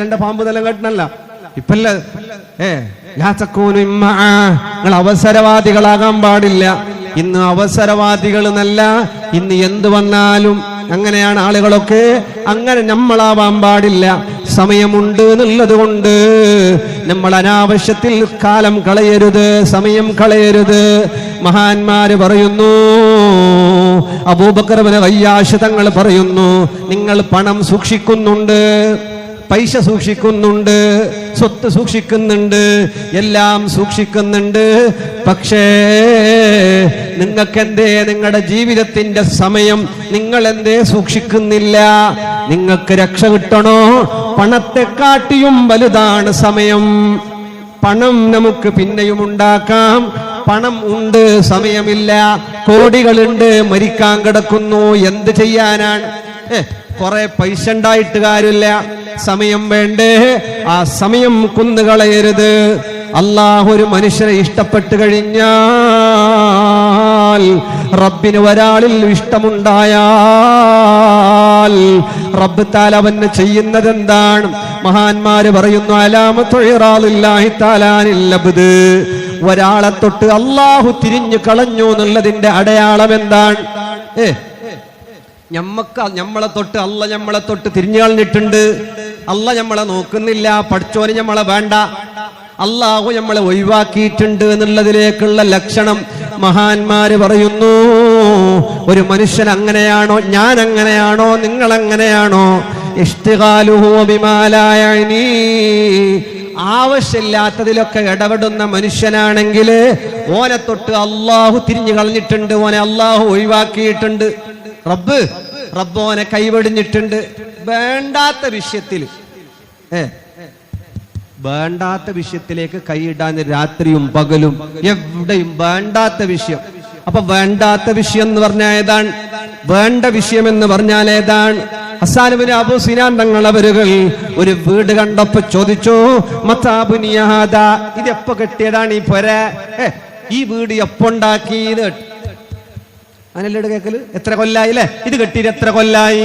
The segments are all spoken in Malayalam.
എന്റെ പാമ്പ് തലം കെട്ടണല്ല ഇപ്പല്ല. നിങ്ങൾ അവസരവാദികളാകാൻ പാടില്ല. ഇന്ന് അവസരവാദികൾ എന്നല്ല, ഇന്ന് എന്തു വന്നാലും അങ്ങനെയാണ് ആളുകളൊക്കെ. അങ്ങനെ നമ്മളാവാൻ പാടില്ല. സമയമുണ്ട് എന്നുള്ളത് കൊണ്ട് നമ്മൾ അനാവശ്യത്തിൽ കാലം കളയരുത്, സമയം കളയരുത്. മഹാന്മാര് പറയുന്നു, അബൂബക്കർ ഇബ്നു ഖയ്യാശ് തങ്ങൾ പറയുന്നു, നിങ്ങൾ പണം സൂക്ഷിക്കുന്നുണ്ട്, പൈസ സൂക്ഷിക്കുന്നുണ്ട്, സ്വത്ത് സൂക്ഷിക്കുന്നുണ്ട്, എല്ലാം സൂക്ഷിക്കുന്നുണ്ട്. പക്ഷേ നിങ്ങൾക്കെന്തേ നിങ്ങളുടെ ജീവിതത്തിന്റെ സമയം നിങ്ങൾ എന്തേ സൂക്ഷിക്കുന്നില്ല? നിങ്ങൾക്ക് രക്ഷ കിട്ടണോ? പണത്തെക്കാട്ടിയും വലുതാണ് സമയം. പണം നമുക്ക് പിന്നെയും ഉണ്ടാക്കാം. പണം ഉണ്ട്, സമയമില്ല. കോടികളുണ്ട്, മരിക്കാൻ കിടക്കുന്നു. എന്ത് ചെയ്യാനാണ്? കുറെ പൈസ ഉണ്ടായിട്ട് കാര്യമില്ല, സമയം വേണ്ടേ? ആ സമയം കുന്നുകളയരുത്. അല്ലാഹു ഒരു മനുഷ്യനെ ഇഷ്ടപ്പെട്ടു കഴിഞ്ഞാൽ, റബ്ബിന് ഒരാളിൽ ഇഷ്ടമുണ്ടായാൽ റബ്ബ് തആല അവന് ചെയ്യുന്നത് എന്താണ്? മഹാന്മാര് പറയുന്നു, അലാമത്തു ഇറാദില്ലാഹി തആലാനിൽ അബ്ദ്, ഒരാളെ തൊട്ട് അല്ലാഹു തിരിഞ്ഞു കളഞ്ഞു എന്നുള്ളതിന്റെ അടയാളം എന്താണ്? നമ്മളെ തൊട്ട് അല്ല നമ്മളെ തൊട്ട് തിരിഞ്ഞു കളഞ്ഞിട്ടുണ്ട്. അല്ല നമ്മളെ നോക്കുന്നില്ല, പഠിച്ചോന് നമ്മളെ വേണ്ട, അല്ലാഹു നമ്മളെ ഒഴിവാക്കിയിട്ടുണ്ട് എന്നുള്ളതിലേക്കുള്ള ലക്ഷണം മഹാന്മാര് പറയുന്നു. ഒരു മനുഷ്യൻ അങ്ങനെയാണോ? ഞാൻ അങ്ങനെയാണോ? നിങ്ങൾ അങ്ങനെയാണോ? ഇഷ്തിഗാലുഹു ബിമാ ലാ യഅനി, ആവശ്യമില്ലാത്തതിലൊക്കെ ഇടപെടുന്ന മനുഷ്യനാണെങ്കിൽ ഓനെ തൊട്ട് അല്ലാഹു തിരിഞ്ഞു കളഞ്ഞിട്ടുണ്ട്, ഓനെ അല്ലാഹു ഒഴിവാക്കിയിട്ടുണ്ട്. റബ്ബ് ഓനെ കൈവെടിഞ്ഞിട്ടുണ്ട്. വേണ്ടാത്ത വിഷയത്തിൽ വേണ്ടാത്ത വിഷയത്തിലേക്ക് കൈയിടാൻ രാത്രിയും പകലും എവിടെയും വേണ്ടാത്ത വിഷയം. അപ്പൊ വേണ്ടാത്ത വിഷയം എന്ന് പറഞ്ഞാൽ ഏതാണ്? വേണ്ട വിഷയം എന്ന് പറഞ്ഞാൽ ഏതാണ്? ഹസ്സാൻ ഇബ്നു അബൂ സിനാൻ തങ്ങൾ അവരുകൾ ഒരു വീട് കണ്ടപ്പോ ചോദിച്ചു, മത്താബുനിയ ഹാദാ, ഇത് എപ്പോ കെട്ടിയതാണ് ഈ പൊര? ഈ വീട് എപ്പോ ഉണ്ടാക്കി? അങ്ങനെയല്ലേ കേക്കല്? എത്ര കൊല്ലായില്ലേ ഇത് കെട്ടിയിട്ട്? എത്ര കൊല്ലായി?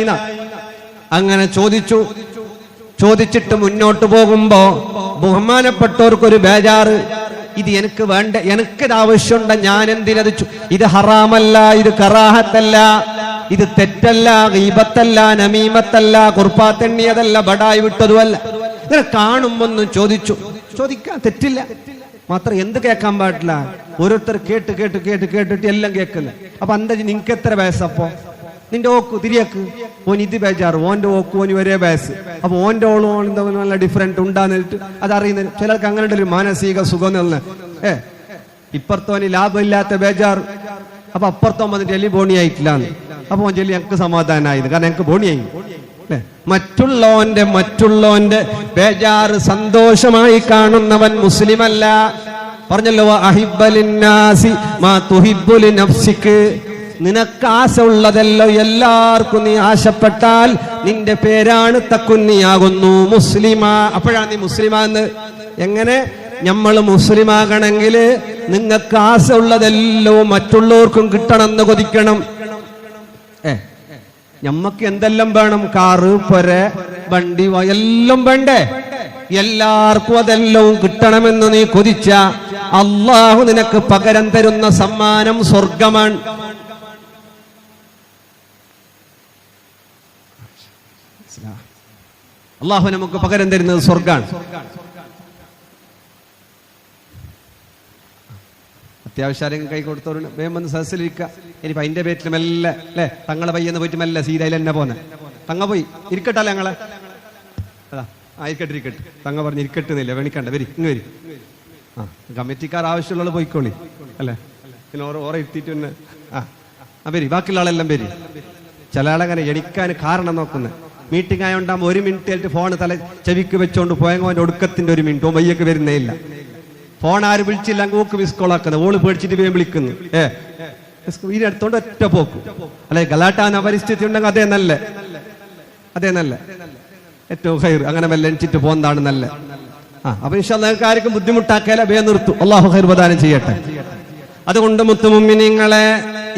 അങ്ങനെ ചോദിച്ചിട്ട് മുന്നോട്ട് പോകുമ്പോ ബഹുമാനപ്പെട്ടവർക്കൊരു ബേജാറ്, ഇത് എനിക്ക് വേണ്ട, എനിക്കിത് ആവശ്യമുണ്ട്, ഞാൻ എന്തിനത്? ഇത് ഹറാമല്ല, ഇത് കറാഹത്തല്ല, ഇത് തെറ്റല്ല, ഗീബത്തല്ല, നമീമത്തല്ല, കുർപ്പാത്തെണ്ണിയതല്ല, ബടായി വിട്ടതുമല്ല. ഇങ്ങനെ കാണുമ്പൊന്നും ചോദിക്കാൻ തെറ്റില്ല. മാത്രം എന്ത് കേൾക്കാൻ പാടില്ല? ഓരോരുത്തർ കേട്ടിട്ട് എല്ലാം കേൾക്കില്ല. അപ്പൊ എന്താ നിനക്ക് എത്ര വയസ്സപ്പോ? നിന്റെ ഓക്ക് തിരിയക്ക്, ഓൻ ഇത് ബേജാറ്, ഓന്റെ ഓക്ക് ഓന് ഒരേ വയസ്സ്. അപ്പൊ ഓന്റെ ഓളും നല്ല ഡിഫറൻറ്റ് ഉണ്ടാന്നിട്ട് അതറിയുന്ന ചിലർക്ക് അങ്ങനെ ഒരു മാനസിക സുഖം എന്നുള്ള ഇപ്പുറത്തോന് ലാഭമില്ലാത്ത ബേജാറ്. അപ്പൊ അപ്പുറത്തോ വന്നിട്ട് എല്ലി ബോണിയായിട്ടില്ലാന്ന്. അപ്പൊ ഓൻ ചൊല്ലി എനിക്ക് സമാധാനമായത്, കാരണം എനിക്ക് ബോണിയായി. മറ്റുള്ളവന്റെ ബേജാറ് സന്തോഷമായി കാണുന്നവൻ മുസ്ലിമല്ല. പറഞ്ഞല്ലോ, അഹിബ്ബലിന്നാസി മാ തുഹിബ്ബു ലിനഫ്സിക്, നിനക്ക് ആശ ഉള്ളതല്ലോ എല്ലാവർക്കും നീ ആശപ്പെട്ടാൽ നിന്റെ പേരാണ് തക്കുന്നിയാകുന്നു മുസ്ലിമ. അപ്പോഴാണ് നീ മുസ്ലിമാന്ന്. എങ്ങനെ നമ്മൾ മുസ്ലിമാകണമെങ്കിൽ നിങ്ങൾക്ക് ആശ ഉള്ളതെല്ലോ മറ്റുള്ളവർക്കും കിട്ടണമെന്ന് കൊതിക്കണം. ഞമ്മക്ക് എന്തെല്ലാം വേണം? കാറ്, പൊര, വണ്ടി, എല്ലാം വേണ്ടേ? എല്ലാവർക്കും അതെല്ലാം കിട്ടണമെന്ന് നീ കൊതിച്ച അല്ലാഹു നിനക്ക് പകരം തരുന്ന സമ്മാനം സ്വർഗമാണ്. അല്ലാഹു നമുക്ക് പകരം തരുന്നത് സ്വർഗാണ്. അത്യാവശ്യം കൈ കൊടുത്തോണ്ട് വേഗം വന്ന് സദസ്സിലിരിക്കുക. ഇനിയിപ്പോ അതിന്റെ പേറ്റിൽ മെല്ലെ അല്ലെ തങ്ങളെ പയ്യെന്ന് പോയിട്ട് മെല്ലെ സീതയിൽ എന്നെ പോന്നെ. തങ്ങ പോയി ഇരിക്കട്ടല്ലേ ഞങ്ങളെ? അതാ ഇരിക്കട്ടെ. തങ്ങ പറഞ്ഞ് ഇരിക്കട്ടുന്നില്ല, വേണിക്കണ്ട, വരി ഇങ്ങ് വരി. കമ്മിറ്റിക്കാർ ആവശ്യമുള്ള പോയിക്കോളി അല്ലേ? പിന്നെ ഓറെ ഇരുത്തിയിട്ട് പിന്നെ വരി, ബാക്കിയുള്ള ആളെല്ലാം വരി. ചില ആളങ്ങനെ എണിക്കാൻ കാരണം നോക്കുന്നത്. മീറ്റിംഗ് ആയോണ്ടാകുമ്പോൾ 1 മിനിറ്റ് ആയിട്ട് ഫോൺ തല ചെവിക്ക് വെച്ചോണ്ട് പോയെങ്കിൽ അവൻ്റെ ഒടുക്കത്തിന്റെ 1 മിനിറ്റ് ഓൻ വയ്യൊക്കെ വരുന്നേ ഇല്ല. ഫോൺ ആര് വിളിച്ചില്ല ഓക്ക് മിസ് കോൾ ആക്കുന്നത്, ഓള് പേടിച്ചിട്ട് വേഗം വിളിക്കുന്നു. ഇതിനടുത്തോണ്ട് ഒറ്റ പോക്കും അല്ലെ? ഗലാട്ടാന പരിസ്ഥിതി ഉണ്ടെങ്കിൽ അതേ നല്ല ഏറ്റവും ഹൈർ. അങ്ങനെ മെല്ലെ എണിച്ചിട്ട് പോകുന്നതാണ് നല്ല. അപ്പൊ ഇൻഷാ അല്ലാഹ് നിങ്ങൾക്ക് ആർക്കും ബുദ്ധിമുട്ടാക്കിയാല വേഗം നിർത്തും. അല്ലാഹു ഖൈർ പ്രദാനം ചെയ്യട്ടെ. അതുകൊണ്ട് മുത്തുമുഅ്മിനീങ്ങളെ,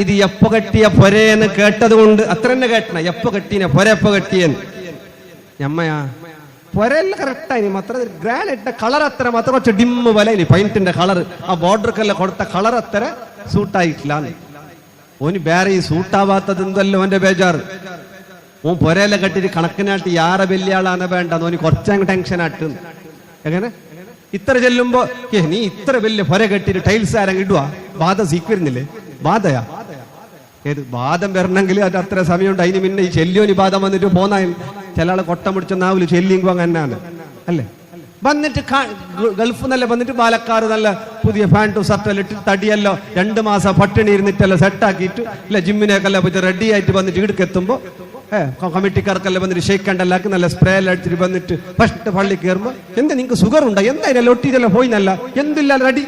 ഇത് എപ്പോ കെട്ടിയ പൊരയെന്ന് കേട്ടത് കൊണ്ട് അത്ര തന്നെ കേട്ടണ. എപ്പോ കെട്ടീനെ പൊര എപ്പോ കെട്ടിയെന്ന്? ഞമ്മയാ പൊരയെല്ലാം കറക്റ്റായി മാത്ര ഗ്രാനൈറ്റിന്റെ കളർ അത്ര മാത്രം കുറച്ച് ഡിമ്മ് പോലെ ഇനി പെയിന്റിന്റെ കളർ ആ ബോർഡർക്കെല്ലാം കൊടുത്ത കളർ അത്ര സൂട്ടായിട്ടില്ല. ഓന് വേറെ ഈ സൂട്ടാവാത്തത് എന്തല്ലോ ഓന്റെ ബേജാറ്. ഓൻ പൊരയെല്ലാം കെട്ടിട്ട് കണക്കിനായിട്ട് യാറെ വലിയ ആളാണ് വേണ്ട, ഓന് കുറച്ചങ്ങ് ടെൻഷനായിട്ട്. എങ്ങനെ ഇത്ര ചെല്ലുമ്പോ നീ ഇത്ര വലിയ പൊര കെട്ടിട്ട് ടൈൽസ് ആരെങ്കിലും ഇടുവാ? ബാധ സീക്കുന്നില്ലേ? ബാധയാ ഏത് ബാധം വരണമെങ്കിൽ അത് അത്ര സമയമുണ്ട്. അതിന് പിന്നെ ഈ ചെല്ലിയോനി ബാധം വന്നിട്ട് പോന്നായി ചില ആള് കൊട്ടം പിടിച്ച നാവില് ചെല്ലിങ്കോ അങ്ങനെയാണ് അല്ലേ. വന്നിട്ട് ഗൾഫ് നല്ല വന്നിട്ട് പാലക്കാട് നല്ല പുതിയ പാൻറ്റും ഷർട്ടെല്ലാം ഇട്ട് തടിയല്ലോ 2 മാസം പട്ടിണി ഇരുന്നിട്ടെല്ലാം സെറ്റാക്കിയിട്ട് ഇല്ല ജിമ്മിനേക്കെല്ലാം പോയിട്ട് റെഡി ആയിട്ട് വന്നിട്ട് ഇടുക്കെത്തുമ്പോ കമ്മിറ്റിക്കാർക്കെല്ലാം വന്നിട്ട് ഷെയ്ക്കണ്ടെല്ലാക്കി നല്ല സ്പ്രേ എല്ലാം അടിച്ചിട്ട് വന്നിട്ട് ഫസ്റ്റ് പള്ളി കയറുമ്പോ എന്താ നിങ്ങൾക്ക് ഷുഗർ ഉണ്ടോ? എന്തായാലും ഒട്ടിയിട്ടെല്ലാം പോയിന്നല്ല എന്തില്ല റെഡി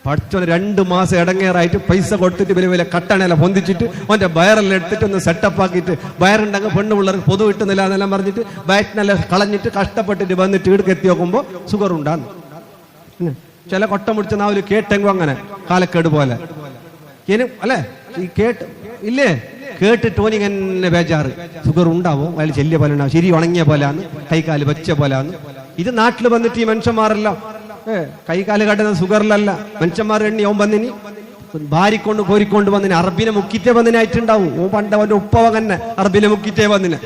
പഠിച്ചോ. 2 മാസം ഇടങ്ങേറായിട്ട് പൈസ കൊടുത്തിട്ട് വലിയ വലിയ കട്ടണെല്ലാം പൊന്തിച്ചിട്ട് അവന്റെ വയറെല്ലാം എടുത്തിട്ട് ഒന്ന് സെറ്റപ്പ് ആക്കിയിട്ട് വയറുണ്ടെങ്കിൽ പെണ്ണു പിള്ളേർക്ക് പൊതു കിട്ടുന്നില്ല എന്നെല്ലാം പറഞ്ഞിട്ട് വയറ്റിനെല്ലാം കളഞ്ഞിട്ട് കഷ്ടപ്പെട്ടിട്ട് വന്നിട്ട് ഇടുക്ക് എത്തി നോക്കുമ്പോ ഷുഗർ ഉണ്ടാന്ന്. ചില കൊട്ടം പിടിച്ച നാവില് കേട്ടെങ്കോ അങ്ങനെ കാലക്കേട് പോലെ അല്ലെ ഈ കേട്ട് ഇല്ലേ കേട്ടിട്ട് ഓനിങ്ങനെ ബേജാറ്. ഷുഗർ ഉണ്ടാവോ? അയാൾ ചെല്ലിയ പോലെ ഉണ്ടാവും, ശരി ഉണങ്ങിയ പോലെയാണ്, കൈകാല് വെച്ച പോലെയാണ്. ഇത് നാട്ടിൽ വന്നിട്ട് ഈ മനുഷ്യന്മാരെല്ലാം കൈകാല് കട്ടുന്ന ഷുഗറിലല്ല മനുഷ്യന്മാർ എണ്ണി ഓൻ വന്നിനി ഭാര്യക്കൊണ്ട് കോരിക്കൊണ്ട് വന്നിന് അറബിനെ മുക്കിറ്റേ വന്നിനായിട്ടുണ്ടാവും. ഓ പണ്ട് അവന്റെ ഉപ്പവ തന്നെ അറബിനെ മുക്കിറ്റേ വന്നിന്.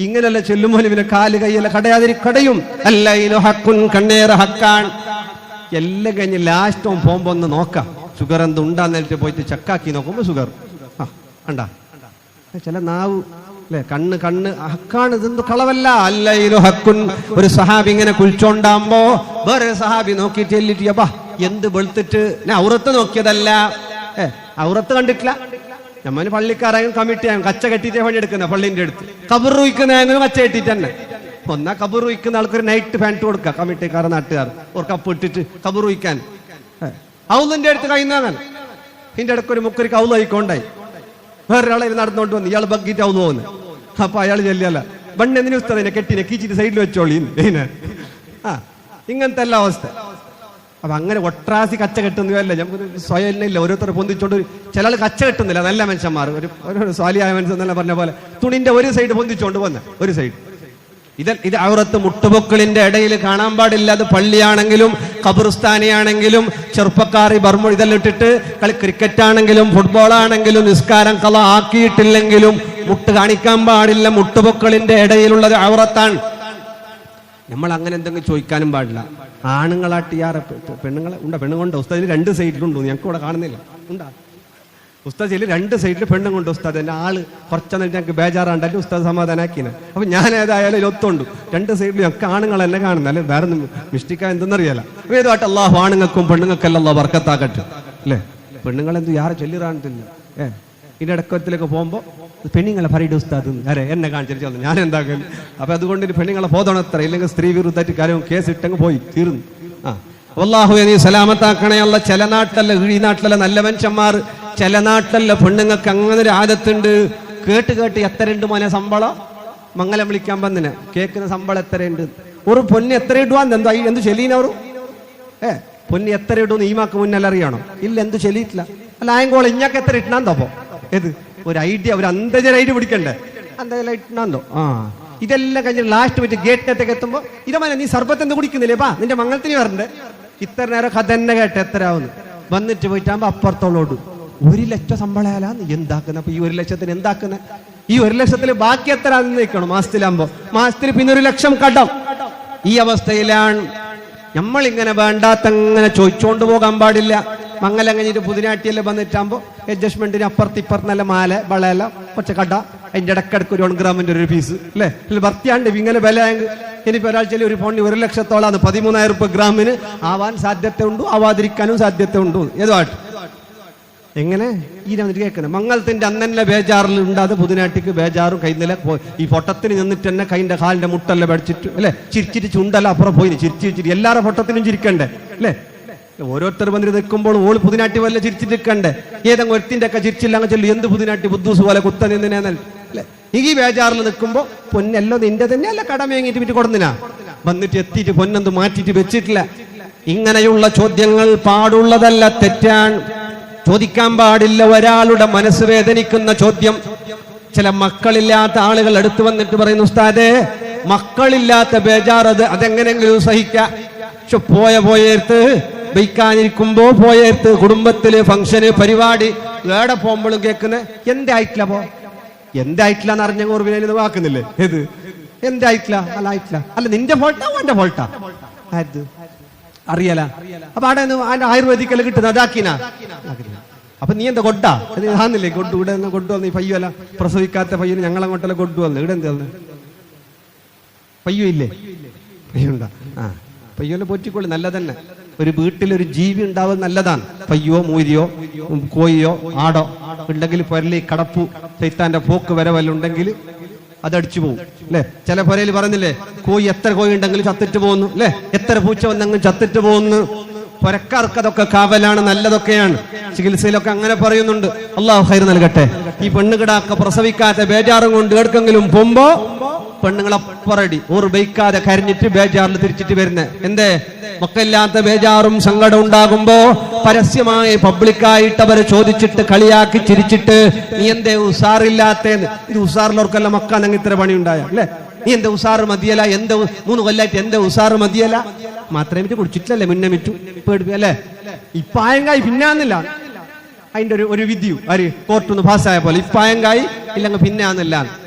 ഇങ്ങനെയല്ല ചെല്ലുമ്പോൾ ഇവനെ കാല് കൈയല്ല കടയാതിരി കടയും അല്ല ഹക്കുൻ കണ്ണേറെ ഹക്കാൻ എല്ലാം കഴിഞ്ഞ് ലാസ്റ്റ് ഓൻ പോകുമ്പോ ഒന്ന് നോക്കാം ഷുഗർ എന്തുണ്ടാന്നിട്ട് പോയിട്ട് ചെക്കാക്കി നോക്കുമ്പോ ഷുഗർ ഉണ്ടാ. ചില നാവ് അല്ലെ കണ്ണ് ഹക്കാണ്, ഇതെന്ത് കളവല്ല. അല്ലയിലു ഹക്കുൻ. ഒരു സഹാബി ഇങ്ങനെ കുളിച്ചോണ്ടാകുമ്പോ വേറെ സഹാബി നോക്കിയിട്ട് ചെല്ലിട്ട് അപ്പാ എന്ത് വെളുത്തിട്ട് ഞാൻ ഔറത്ത് നോക്കിയതല്ല, ഔറത്ത് കണ്ടിട്ടില്ല. നമ്മന് പള്ളിക്കാരായും കമ്മിറ്റിയായും കച്ച കെട്ടിട്ടേ പണി എടുക്കുന്ന പള്ളിന്റെ അടുത്ത് കബർ വയ്ക്കുന്ന കച്ച കെട്ടിട്ട് തന്നെ. ഒന്നാ കബർ വയ്ക്കുന്ന ആൾക്കൊരു നൈറ്റ് പാൻറ്റ് കൊടുക്കുക കമ്മിറ്റിക്കാരെ നാട്ടുകാർ ഒരു കപ്പ് ഇട്ടിട്ട് കബർ വയ്ക്കാൻ. ഔലിന്റെ അടുത്ത് കഴിയുന്നവൻ ഇതിന്റെ ഇടയ്ക്ക് ഒരു മുക്കരി കൗല് വയ്ക്കൊണ്ടായി വേറൊരാളെ നടന്നുകൊണ്ട് വന്നു, ഇയാൾ ബഗ്ഗിട്ട് ഔന്ന് പോകുന്നു. അപ്പൊ അയാൾ ചെല്ലല്ല ബണ്ണ് എന്തിനു ഉസ്താദിനെ കെട്ടിനെ കീച്ചിട്ട് സൈഡിൽ വെച്ചോളി. ഇങ്ങനത്തെ എല്ലാ അവസ്ഥ. അപ്പൊ അങ്ങനെ ഒട്രാസി കച്ച കെട്ടുന്നതല്ല, നമുക്ക് സ്വയം ഇല്ല. ഓരോരുത്തരെ പൊന്തിച്ചോണ്ട് ചില ആൾ കച്ച കെട്ടുന്നില്ല, നല്ല മനുഷ്യന്മാർ ഒരു സ്വാലിയായ മനുഷ്യൻ എന്നല്ല പറഞ്ഞ പോലെ തുണിന്റെ ഒരു സൈഡ് പൊന്തിച്ചോണ്ട് വന്ന ഒരു സൈഡ്. ഇത് ഔറത്ത് മുട്ടുപൊക്കളിന്റെ ഇടയിൽ കാണാൻ പാടില്ല. അത് പള്ളിയാണെങ്കിലും ഖബർസ്ഥാനിയാണെങ്കിലും ചെറുപ്പക്കാരി ബർമ ഇതെല്ലാം ഇട്ടിട്ട് ക്രിക്കറ്റ് ആണെങ്കിലും ഫുട്ബോൾ ആണെങ്കിലും നിസ്കാരം കള ആക്കിയിട്ടില്ലെങ്കിലും മുട്ട് കാണിക്കാൻ പാടില്ല. മുട്ടുപൊക്കളിന്റെ ഇടയിലുള്ളത് ഔറത്താണ്. നമ്മൾ അങ്ങനെ എന്തെങ്കിലും ചോദിക്കാനും പാടില്ല. ആണുങ്ങളാട്ടി പെണ്ണുങ്ങളെ ഉണ്ടാ? പെണ്ണുകൊണ്ട് ഉസ്താദിന് 2 സൈഡിലുണ്ടോ? ഞങ്ങൾക്ക് ഇവിടെ കാണുന്നില്ല. ഉണ്ടാ ഉസ്താദ് 2 സൈഡിൽ പെണ്ണും കൊണ്ട് ഉസ്താദ് എന്റെ ആള് കുറച്ചെന്നിട്ട് ഞങ്ങൾക്ക് ബേജാറാണ്ടല്ലേ ഉസ്താദ് സമാധാനാക്കിന്. അപ്പൊ ഞാൻ ഏതായാലും ഒത്തുണ്ട് 2 സൈഡിൽ ഞങ്ങൾക്ക് ആണുങ്ങൾ എന്നെ കാണുന്നത്, അല്ലെ വേറെ മിസ്റ്റേക്കാ എന്തെന്നറിയാല. ഏതുമായിട്ട് അള്ളാഹു ആണുങ്ങൾക്കും പെണ്ണുങ്ങൾക്കെല്ലാം അള്ളാഹ് ബർക്കത്താക്കട്ടെ അല്ലേ. പെണ്ണുങ്ങളെന്ത് യാറെ ചൊല്ലിറാണിട്ടില്ല. ഇതിന്റെ ഇടക്കത്തിലേക്ക് പോകുമ്പോ പെണ്ണുങ്ങളെ പറയുടെ ഉസ്താദ് എന്നെ കാണിച്ചിട്ട് ഞാൻ എന്താക്കുന്നു. അപ്പൊ അതുകൊണ്ട് പെണ്ണുങ്ങളെ പോതണത്ര, ഇല്ലെങ്കിൽ സ്ത്രീ വിരുദ്ധമായിട്ട് കാര്യം കേസ് ഇട്ടങ്ങ് പോയി തീർന്നു. അല്ലാഹു നീ സലാമത്താക്കണേ അല്ല. ചില നാട്ടിലല്ല ഈ നാട്ടിലല്ല നല്ല മനുഷ്യന്മാർ, ചില നാട്ടിലല്ല പെണ്ണുങ്ങൾക്ക് അങ്ങനെ ഒരു ആദത്തുണ്ട്. കേട്ട് എത്രയുണ്ട് മോനെ ശമ്പളം? മംഗലം വിളിക്കാൻ വന്നിന് കേൾക്കുന്ന ശമ്പളം എത്രയുണ്ട്? ഒരു പൊന്ന് എത്ര ഇടുവാൻ എന്താ എന്ത് ചെലീനവർ? പൊന്ന് എത്ര ഇടുന്ന് ഈ മാക്ക് മുന്നല്ല അറിയണോ? ഇല്ല എന്ത് ചെല്ലിയിട്ടില്ല. അല്ല ആയങ്കോളം ഇഞ്ഞാക്ക് എത്ര ഇട്ടണാന്തോപ്പോ? ഏത് ഒരു ഐഡിയ, ഒരു അന്തജന ഐഡിയ പിടിക്കണ്ടേ? അന്തജന ഇട്ടണാന്തോ? ഇതെല്ലാം കഴിഞ്ഞ് ലാസ്റ്റ് പോയിട്ട് ഗേറ്റിനകത്തേക്ക് എത്തുമ്പോ ഇതമല്ല നീ സർബത്ത് എന്ത് കുടിക്കുന്നില്ലേ? പാ നിന്റെ മംഗളത്തിന് വരണ്ടേ? ഇത്ര നേരം കഥ തന്നെ കേട്ട് എത്രയാവുന്നു. വന്നിട്ട് പോയിട്ടാകുമ്പോ അപ്പുറത്തോളോട് 1 ലക്ഷം ശമ്പളാലാന്ന് എന്താക്കുന്ന? അപ്പൊ ഈ 1 ലക്ഷത്തിന് എന്താക്കുന്ന? ഈ 1 ലക്ഷത്തിൽ ബാക്കി എത്ര നിൽക്കണം മാസത്തിലാകുമ്പോ? മാസത്തിൽ പിന്നെ 1 ലക്ഷം കടം. ഈ അവസ്ഥയിലാണ് നമ്മളിങ്ങനെ വേണ്ടാത്തങ്ങനെ ചോദിച്ചോണ്ട് പോകാൻ പാടില്ല. മംഗലം കഴിഞ്ഞിട്ട് പുതിനാട്ടിയെല്ലാം വന്നിട്ടാകുമ്പോ അഡ്ജസ്റ്റ്മെന്റിന് അപ്പുറത്ത് നല്ല മാല വളയല്ല കൊച്ച കട, അതിന്റെ ഇടക്കിടക്ക് ഒരു 1 ഗ്രാമിന്റെ ഒരു പീസ് അല്ലെ ഭർത്തിയാണ്ട് ഇങ്ങനെ വില. ഇനിയിപ്പോ ഒരാഴ്ചയിൽ ഒരു പൗണ്ട് 1 ലക്ഷത്തോളാണ്, 13,000 രൂപ ഗ്രാമിന് ആവാൻ സാധ്യത ഉണ്ട്, ആവാതിരിക്കാനും സാധ്യത ഉണ്ട്. ഏതുമായിട്ട് എങ്ങനെ ഈ വന്നിട്ട് കേൾക്കുന്നത് മംഗളത്തിന്റെ അന്നെ ബേജാറിൽ ഉണ്ടാതെ പുതിനാട്ടിക്ക് ബേജാറും കൈന്നില ഈ പൊട്ടത്തിന് നിന്നിട്ട് തന്നെ കൈന്റെ കാലിന്റെ മുട്ടെല്ലാം പഠിച്ചിട്ട് അല്ലെ ചിരിച്ചിട്ട് ചുണ്ടല്ല അപ്പുറം പോയി ചിരിച്ചിരിച്ചിട്ട് എല്ലാവരുടെ പൊട്ടത്തിനും ചിരിക്കണ്ടേ അല്ലെ? ഓരോരുത്തർ വന്നിട്ട് നിൽക്കുമ്പോൾ ഓള് പുതിനാട്ടി വല്ല ചിരിച്ചിരിക്കണ്ടേ? ഏതെങ്കിലും ഒരുത്തിന്റെ ഒക്കെ ചിരിച്ചില്ല അങ്ങ് ചെല്ലു എന്ത് പുതിനാട്ടി ബുദ്ധൂസ് പോലെ കുത്ത നിന്നേന്നല്ലേ അല്ലെ? ഈ ബേജാറിൽ നിൽക്കുമ്പോ പൊന്നല്ലോ നിന്റെ തന്നെ അല്ല കടമേങ്ങിട്ട് വിറ്റ് കൊടുന്നിനാ വന്നിട്ട് എത്തിയിട്ട് പൊന്നെന്ത് മാറ്റിട്ട് വെച്ചിട്ടില്ല. ഇങ്ങനെയുള്ള ചോദ്യങ്ങൾ പാടുള്ളതല്ല, തെറ്റാണ്, ചോദിക്കാൻ പാടില്ല. ഒരാളുടെ മനസ്സ് വേദനിക്കുന്ന ചോദ്യം. ചില മക്കളില്ലാത്ത ആളുകൾ അടുത്ത് വന്നിട്ട് പറയുന്നു, ഉസ്താദേ മക്കളില്ലാത്ത ബേജാർ അതെങ്ങനെയെങ്കിലും സഹിക്കാം. പക്ഷെ പോയടുത്ത് ബൈക്കാനിരിക്കുമ്പോ പോയടുത്ത് കുടുംബത്തില് ഫംഗ്ഷന് പരിപാടി ഏടെ പോകുമ്പോഴും കേൾക്കുന്ന എന്റെ ആയിട്ടില്ല എന്റെ ആയിട്ടില്ല എന്ന് അറിഞ്ഞ ഓർവിനെ വാക്കുന്നില്ലേ? ഏത് എന്റെ ആയിട്ടില്ല അല്ല നിന്റെ ഫോൾട്ടാ എന്റെ ഫോൾട്ടാ അത് അറിയല. അപ്പൊ അവിടെ അതിന്റെ ആയുർവേദിക്കല് കിട്ടുന്ന അതാക്കിന. അപ്പൊ നീ എന്താ കൊണ്ടാ ആന്നില്ലേ? കൊണ്ടു ഇവിടെ കൊണ്ടുവന്ന് ഈ പയ്യല്ല പ്രസവിക്കാത്ത പയ്യന് ഞങ്ങളങ്ങോട്ടല്ല കൊണ്ടുവന്ന് ഇവിടെ എന്താ പയ്യോ ഇല്ലേ? പയ്യുണ്ടാ? ആ പയ്യോനെ പോറ്റിക്കൊള്ളു, നല്ലതന്നെ. ഒരു വീട്ടിലൊരു ജീവി ഉണ്ടാവുന്നത് നല്ലതാണ്. പയ്യോ മൂരിയോ കോഴിയോ ആടോ ഉണ്ടെങ്കിൽ പൊരലി കടപ്പു ചൈത്താന്റെ പോക്ക് വരവല്ലുണ്ടെങ്കിൽ അതടിച്ചു പോകും അല്ലെ. ചില പൊരയിൽ പറഞ്ഞില്ലേ, കോഴി എത്ര കോഴി ഉണ്ടെങ്കിലും ചത്തിട്ട് പോകുന്നു അല്ലെ, എത്ര പൂച്ച വന്നെങ്കിലും ചത്തിട്ട് പോകുന്നു. പൊരക്കാർക്ക് അതൊക്കെ കാവലാണ്, നല്ലതൊക്കെയാണ്. ചികിത്സയിലൊക്കെ അങ്ങനെ പറയുന്നുണ്ട്. അള്ളാഹു ഖൈർ നൽകട്ടെ. ഈ പെണ്ണുകിടാക്ക പ്രസവിക്കാത്ത ബേജാറും കൊണ്ട് എവിടെക്കെങ്കിലും പോകുമ്പോ പെണ്ണുങ്ങളപ്പറടി ബൈക്കാതെ കരഞ്ഞിട്ട് ബേജാറിൽ തിരിച്ചിട്ട് വരുന്നേ. എന്തേ? മക്കളില്ലാത്ത ബേജാറും സങ്കടം ഉണ്ടാകുമ്പോ പരസ്യമായി പബ്ലിക്കായിട്ട് അവരെ ചോദിച്ചിട്ട് കളിയാക്കി ചിരിച്ചിട്ട് നീ എന്തേ ഉസാറില്ലാത്തേന്ന്. ഇത് ഉസാറിലവർക്കല്ല മക്കാന്നെങ്കിൽ ഇത്ര പണി ഉണ്ടായ അല്ലെ? നീ എന്റെ ഉസാറ് മതിയല്ല, എന്റെ 3 കൊല്ലായിട്ട് എന്റെ ഉസാറ് മതിയല്ല. മാത്രമേ കുടിച്ചിട്ടില്ലല്ലേ മുന്നേ മിറ്റു പേടിപ്പി അല്ലെ? ഇപ്പായങ്കായി പിന്നാന്നില്ല. അതിന്റെ ഒരു വിധിയും ആര് കോർട്ടൊന്ന് പാസ്സായ പോലെ ഇപ്പായങ്കായി ഇല്ലെങ്കിൽ പിന്നാന്നില്ല.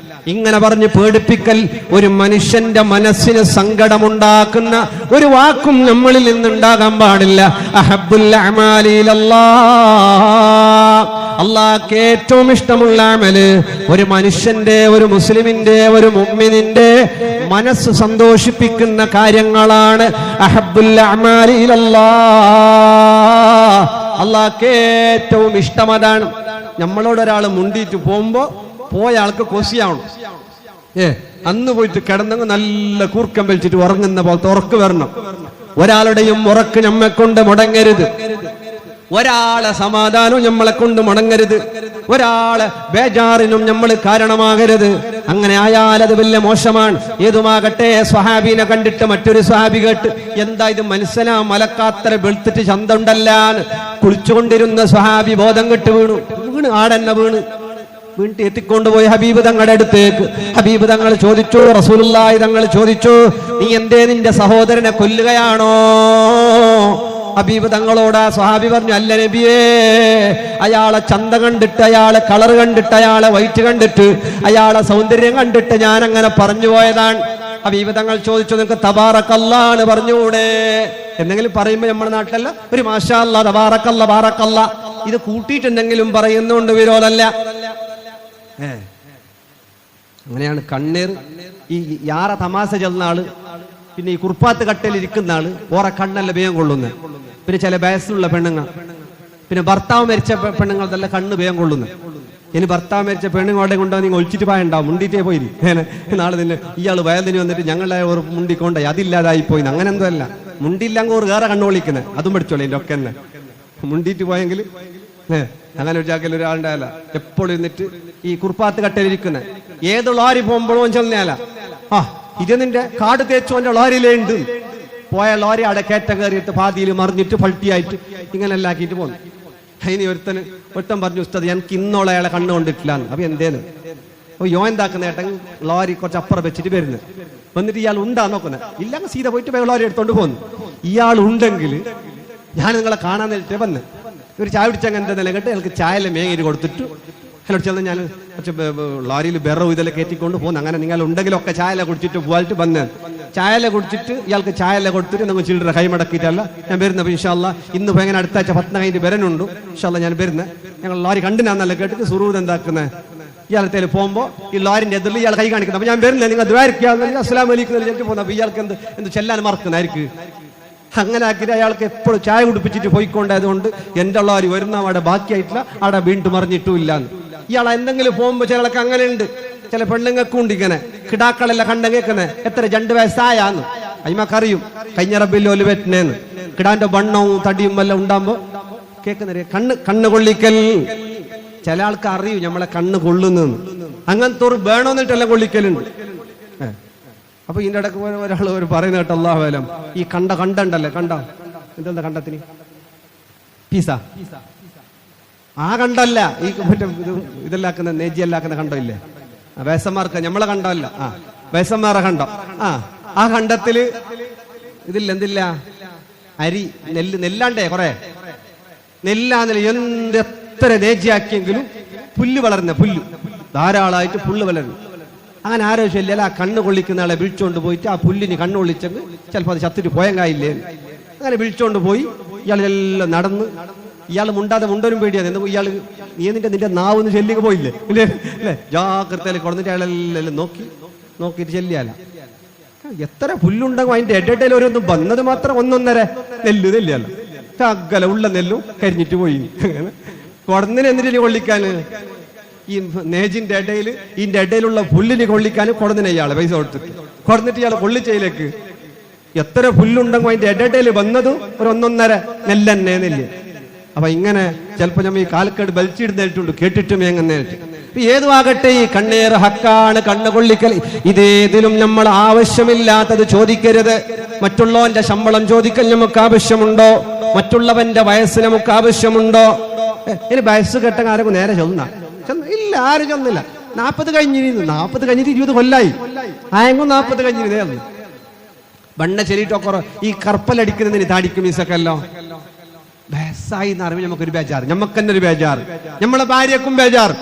ഇങ്ങനെ പറഞ്ഞ് പേടിപ്പിക്കൽ ഒരു മനുഷ്യന്റെ മനസ്സിന് സങ്കടമുണ്ടാക്കുന്ന ഒരു വാക്കും നമ്മളിൽ നിന്നുണ്ടാകാൻ പാടില്ല. അഹബ്ബുൽ അഅമാലി ഇലല്ലാഹ്, അല്ലാഹുവിന് ഏറ്റവും ഇഷ്ടമുള്ള അമല് ഒരു മനുഷ്യന്റെ, ഒരു മുസ്ലിമിന്റെ, ഒരു മുഅ്മിനിന്റെ മനസ്സ് സന്തോഷിപ്പിക്കുന്ന കാര്യങ്ങളാണ് അഹബ്ബുൽ അഅമാലി ഇലല്ലാഹ്. അല്ലാഹുവിന് ഏറ്റവും ഇഷ്ടം അതാണ്. നമ്മളോട് ഒരാൾ മുണ്ടിയിട്ട് പോകുമ്പോ പോയ ആൾക്ക് കൊസിയാവണം. അന്ന് പോയിട്ട് കിടന്നെങ്കിൽ നല്ല കൂർക്കം വലിച്ചിട്ട് ഉറങ്ങുന്ന പോലത്തെ ഉറക്ക് വരണം. ഒരാളുടെയും ഉറക്ക് നമ്മെ കൊണ്ട് മുടങ്ങരുത്. ഒരാളെ സമാധാനവും നമ്മളെ കൊണ്ട് മുടങ്ങരുത്. ഒരാളെ ബേജാറിനും നമ്മൾ കാരണമാകരുത്. അങ്ങനെ ആയാൽ അത് വലിയ മോശമാണ്. ഏതുമാകട്ടെ, സ്വഹാബീനെ കണ്ടിട്ട് മറ്റൊരു സ്വഹാബി കേട്ട് എന്താ ഇത് മനസ്സിലാ മലക്കാത്തര വെളുത്തിട്ട് ചന്തമുണ്ടല്ലാന്ന് കുളിച്ചുകൊണ്ടിരുന്ന സ്വഹാബി ബോധം കെട്ട് വീണു ആടെന്നെ വീട്ടിൽ എത്തിക്കൊണ്ടുപോയി ഹബീബ് തങ്ങളുടെ അടുത്തേക്ക്. ഹബീബ് തങ്ങൾ ചോദിച്ചു, റസൂലുള്ളാഹി തങ്ങൾ ചോദിച്ചു, നീ എന്തേ നിന്റെ സഹോദരനെ കൊല്ലുകയാണോ? ഹബീബ് തങ്ങളോട് സ്വഹാബി പറഞ്ഞു, അല്ല നബിയേ, അയാളെ ചന്ത കണ്ടിട്ട്, അയാളെ കളർ കണ്ടിട്ട്, അയാളെ വൈറ്റ് കണ്ടിട്ട്, അയാളെ സൗന്ദര്യം കണ്ടിട്ട് ഞാൻ അങ്ങനെ പറഞ്ഞു പോയതാണ്. ഹബീബ് തങ്ങൾ ചോദിച്ചു, നിനക്ക് തബാറക്കല്ലാന്ന് പറഞ്ഞൂടെ? എന്തെങ്കിലും പറയുമ്പോ നമ്മുടെ നാട്ടിലല്ല ഒരു മാഷാ അല്ലാ, തബാറക്കല്ല, ബാറക്കല്ല ഇത് കൂട്ടിയിട്ടുണ്ടെങ്കിലും പറയുന്നുണ്ട്, വിരോധമല്ല. അങ്ങനെയാണ് കണ്ണീർ. ഈ യാറ തമാശ ചെല്ലുന്ന ആള്, പിന്നെ ഈ കുർപ്പാത്ത് കട്ടയിൽ ഇരിക്കുന്ന ആള് ഓറെ കണ്ണല്ല വേഗം കൊള്ളുന്നത്. പിന്നെ ചില വയസ്സുള്ള പെണ്ണുങ്ങൾ, പിന്നെ ഭർത്താവ് മരിച്ച പെണ്ണുങ്ങൾ നല്ല കണ്ണ് വേഗം കൊള്ളുന്നത്. ഇനി ഭർത്താവ് മരിച്ച പെണ്ണുങ്ങളെ കൊണ്ടുപോയി നിങ്ങൾ ഒളിച്ചിട്ട് പോയുണ്ടാവും, മുണ്ടിട്ടേ പോയി നാളെ നിന്നെ ഇയാൾ വയലിന് വന്നിട്ട് ഞങ്ങളെ ഒരു മുണ്ടിക്കൊണ്ടായി അതില്ലാതായി പോയി. അങ്ങനെ എന്തോ അല്ല, മുണ്ടിയില്ലെങ്കിൽ ഒരു വേറെ കണ്ണു വിളിക്കുന്നത് അതും പഠിച്ചോളെ. എൻ്റെ ഒക്കെ തന്നെ മുണ്ടിയിട്ട് പോയെങ്കിൽ അങ്ങനെ ഒരു ജാഗയിൽ ഒരാളുണ്ടായല്ല എപ്പോഴും എന്നിട്ട് ഈ കുർപ്പാത്ത് കട്ടയിലിരിക്കുന്ന ഏത് ലോറി പോകുമ്പോഴും ചെന്നേല ഇത് നിന്റെ കാട് തേച്ചോന്റെ ലോറിയിലേ ഉണ്ട്. പോയ ലോറി അവിടെ കയറ്റം കയറിയിട്ട് പാതിയിൽ മറിഞ്ഞിട്ട് പൾട്ടിയായിട്ട് ഇങ്ങനെ എല്ലാം ആക്കിയിട്ട് പോകുന്നു. അതിന് ഒരുത്തൻ പറഞ്ഞു, ഉസ്താദ് എനിക്ക് ഇന്നോളം അയാളെ കണ്ണു കൊണ്ടിട്ടില്ലാന്ന്. അപ്പൊ എന്തേന്ന് യോ എന്താക്കുന്ന ഏട്ടൻ ലോറി കുറച്ച് അപ്പുറം വെച്ചിട്ട് വരുന്നത്. വന്നിട്ട് ഇയാൾ ഉണ്ടാ നോക്കുന്നത്, ഇല്ലെങ്കിൽ സീത പോയിട്ട് ലോറി എടുത്തോണ്ട് പോകുന്നു. ഇയാൾ ഉണ്ടെങ്കിൽ ഞാൻ നിങ്ങളെ കാണാൻ നേരിട്ട് വന്ന് ഒരു ചായ പിടിച്ചങ്ങ് എൻ്റെ നില കേട്ട് എനിക്ക് ചായയെല്ലാം മേങ്ങിട്ട് കൊടുത്തിട്ട് എന്നോട് ചെന്ന് ഞാൻ കുറച്ച് ലോറിയിൽ ബെറവും ഇതെല്ലാം കയറ്റിക്കൊണ്ട് പോകുന്നു. അങ്ങനെ നിങ്ങൾ ഉണ്ടെങ്കിലൊക്കെ ചായല കുടിച്ചിട്ട് പോയിട്ട് വന്ന് ചായല കുടിച്ചിട്ട് ഇയാൾക്ക് ചായല കൊടുത്തിട്ട് നമുക്ക് ചില്ലറ കൈമടക്കിയിട്ടല്ല ഞാൻ വരുന്നത്. ഇൻഷാ അല്ലാ ഇന്ന് ഭയങ്കര അടുത്ത ആഴ്ച 10 കഴിഞ്ഞ് വരാനുണ്ട്. ഇൻഷാ അല്ലാ ഞാൻ വരുന്നത്. ഞങ്ങൾ ലോറി കണ്ടിനാന്നല്ല കേട്ടിട്ട് സുറൂർ എന്താക്കുന്നത് ഇയാളത്തേൽ പോകുമ്പോൾ ഈ ലോറിന്റെ എതിരിൽ ഇയാൾ കൈ കാണിക്കുന്നത്. അപ്പൊ ഞാൻ വരുന്നത് നിങ്ങൾ ദ്വാരക്കാന്ന് അസ്സലാമു അലൈക്കും പോകുന്നത്. അപ്പൊ ഇയാൾക്ക് എന്ത് ചെല്ലാൻ മറക്കുന്നതായിരിക്കും. അങ്ങനെ ആക്കിയിട്ട് അയാൾക്ക് എപ്പോഴും ചായ കുടിപ്പിച്ചിട്ട് പോയിക്കൊണ്ടായതുകൊണ്ട് എൻ്റെ ലോറി വരുന്ന അവിടെ ബാക്കിയായിട്ടില്ല, അവിടെ വീണ്ടും മറിഞ്ഞിട്ടുമില്ലാന്ന്. ഇയാൾ എന്തെങ്കിലും പോകുമ്പോ ചിലർക്ക് അങ്ങനെ ഉണ്ട്. ചില പെണ്ണുങ്ങൾക്കും ഉണ്ട് ഇങ്ങനെ കിടാക്കളെല്ലാം കണ്ട കേൾക്കുന്നത് എത്ര 2 വയസ്സായാന്ന് അയ്മക്കറിയും കഴിഞ്ഞ റബ്ബിൽ ഒലു വെറ്റിനേന്ന് കിടാന്റെ വണ്ണവും തടിയും എല്ലാം ഉണ്ടാകുമ്പോ കേൾക്കുന്ന കണ്ണ് കൊള്ളിക്കൽ. ചില ആൾക്ക് അറിയും നമ്മളെ കണ്ണ് കൊള്ളുന്നു. അങ്ങനത്തെ ഒരു വേണമെന്നിട്ടെല്ലാം കൊള്ളിക്കലുണ്ട്. അപ്പൊ ഇതിന്റെ ഇടയ്ക്ക് ഒരാൾ പറയുന്ന കേട്ടോ, അല്ലാഹു അലം, ഈ കണ്ടല്ലേ കണ്ട എന്താ കണ്ടത്തിന് പീസ ആ കണ്ടല്ല, ഈ മറ്റേ ഇതെല്ലാക്കുന്ന നെജിയെല്ലാക്കുന്ന കണ്ടോ ഇല്ലേ? വേസന്മാർക്ക് നമ്മളെ കണ്ടല്ല. വയസ്സന്മാരെ കണ്ടം. ആ കണ്ടത്തില് ഇതില്ല, എന്തില്ല, അരി, നെല്ലാണ്ടേ കുറെ നെല്ലാന്നില്ല. എത്ര നേജിയാക്കിയെങ്കിലും പുല്ല് വളരുന്ന, പുല്ല് ധാരാളമായിട്ട് പുല്ല് വളരുന്നു. അങ്ങനെ ആരോഗ്യമില്ല. ആ കണ്ണ് കൊള്ളിക്കുന്ന ആളെ വിളിച്ചോണ്ട് പോയിട്ട് ആ പുല്ലിന് കണ്ണ് കൊള്ളിച്ചെങ്കിൽ ചിലപ്പോൾ അത് ചത്തിട്ട് പോയങ്കായില്ലേ. അങ്ങനെ വിളിച്ചോണ്ട് പോയി ഇയാളെല്ലാം നടന്ന്, ഇയാൾ മുണ്ടൊരും പേടിയാണ്. എന്ത് ഇയാൾ നിന്റെ നാവെന്ന് ചെല്ലിക്ക് പോയില്ലേ ഇല്ലേ അല്ലേ? ജാഗ്രതയിൽ കൊടുത്തിട്ട് അയാളെല്ലാം നോക്കിയിട്ട് ചെല്ലിയാല. എത്ര പുല്ലുണ്ടെങ്കിൽ അതിന്റെ ഇടയിൽ ഓരോന്നും വന്നത് മാത്രം 1.5 നെല്ലിയല്ല. അകല ഉള്ള നെല്ലും കരിഞ്ഞിട്ട് പോയി. കൊടന്നിന് എന്തിനു കൊള്ളിക്കാന്? ഈ നേജിന്റെ ഇടയിൽ, ഇതിന്റെ ഇടയിലുള്ള പുല്ലിന് കൊള്ളിക്കാനും കൊടന്നിനെ ഇയാളെ പൈസ കൊടുത്തിട്ട് കൊടന്നിട്ട് ഇയാളെ കൊള്ളിച്ചയിലേക്ക്. എത്ര പുല്ലുണ്ടെങ്കിൽ അതിന്റെ ഇടയിൽ വന്നത് ഒരു 1.5 നെല്ലെന്നെ നെല്ല്. അപ്പൊ ഇങ്ങനെ ചിലപ്പോ നമ്മൾ ഈ കാലക്കേട് ബലിച്ചിടുന്നിട്ടുണ്ട് കേട്ടിട്ടും എങ്ങനെ. ഏതുവാകട്ടെ, ഈ കണ്ണേറ് ഹക്കാണ്, കണ്ണ് കൊള്ളിക്കൽ. ഇതേതിലും നമ്മൾ ആവശ്യമില്ലാത്തത് ചോദിക്കരുത്. മറ്റുള്ളവന്റെ ശമ്പളം ചോദിക്കൽ നമുക്ക് ആവശ്യമുണ്ടോ? മറ്റുള്ളവന്റെ വയസ്സ് നമുക്ക് ആവശ്യമുണ്ടോ? ഇനി വയസ്സ് കെട്ട ആരും നേരെ ഇല്ല, ആരും ചെന്നില്ല. 40 കഴിഞ്ഞിരുന്നു, 40 കഴിഞ്ഞിട്ട് 20 കൊല്ലായി. ആയെങ്കും 40 കഴിഞ്ഞിരുന്നേ. ബണ്ണ ചെല്ലിട്ടൊക്കെ ഈ കർപ്പലടിക്കുന്നതിന് താടിക്കും മീസൊക്കെല്ലോ വയസ്സായി എന്ന് അറിയുമ്പോൾ നമുക്കൊരു ബേജാറ്, നമുക്ക് തന്നെ ഒരു ബേജാറ്, നമ്മളെ ഭാര്യക്കും ബേജാറ്.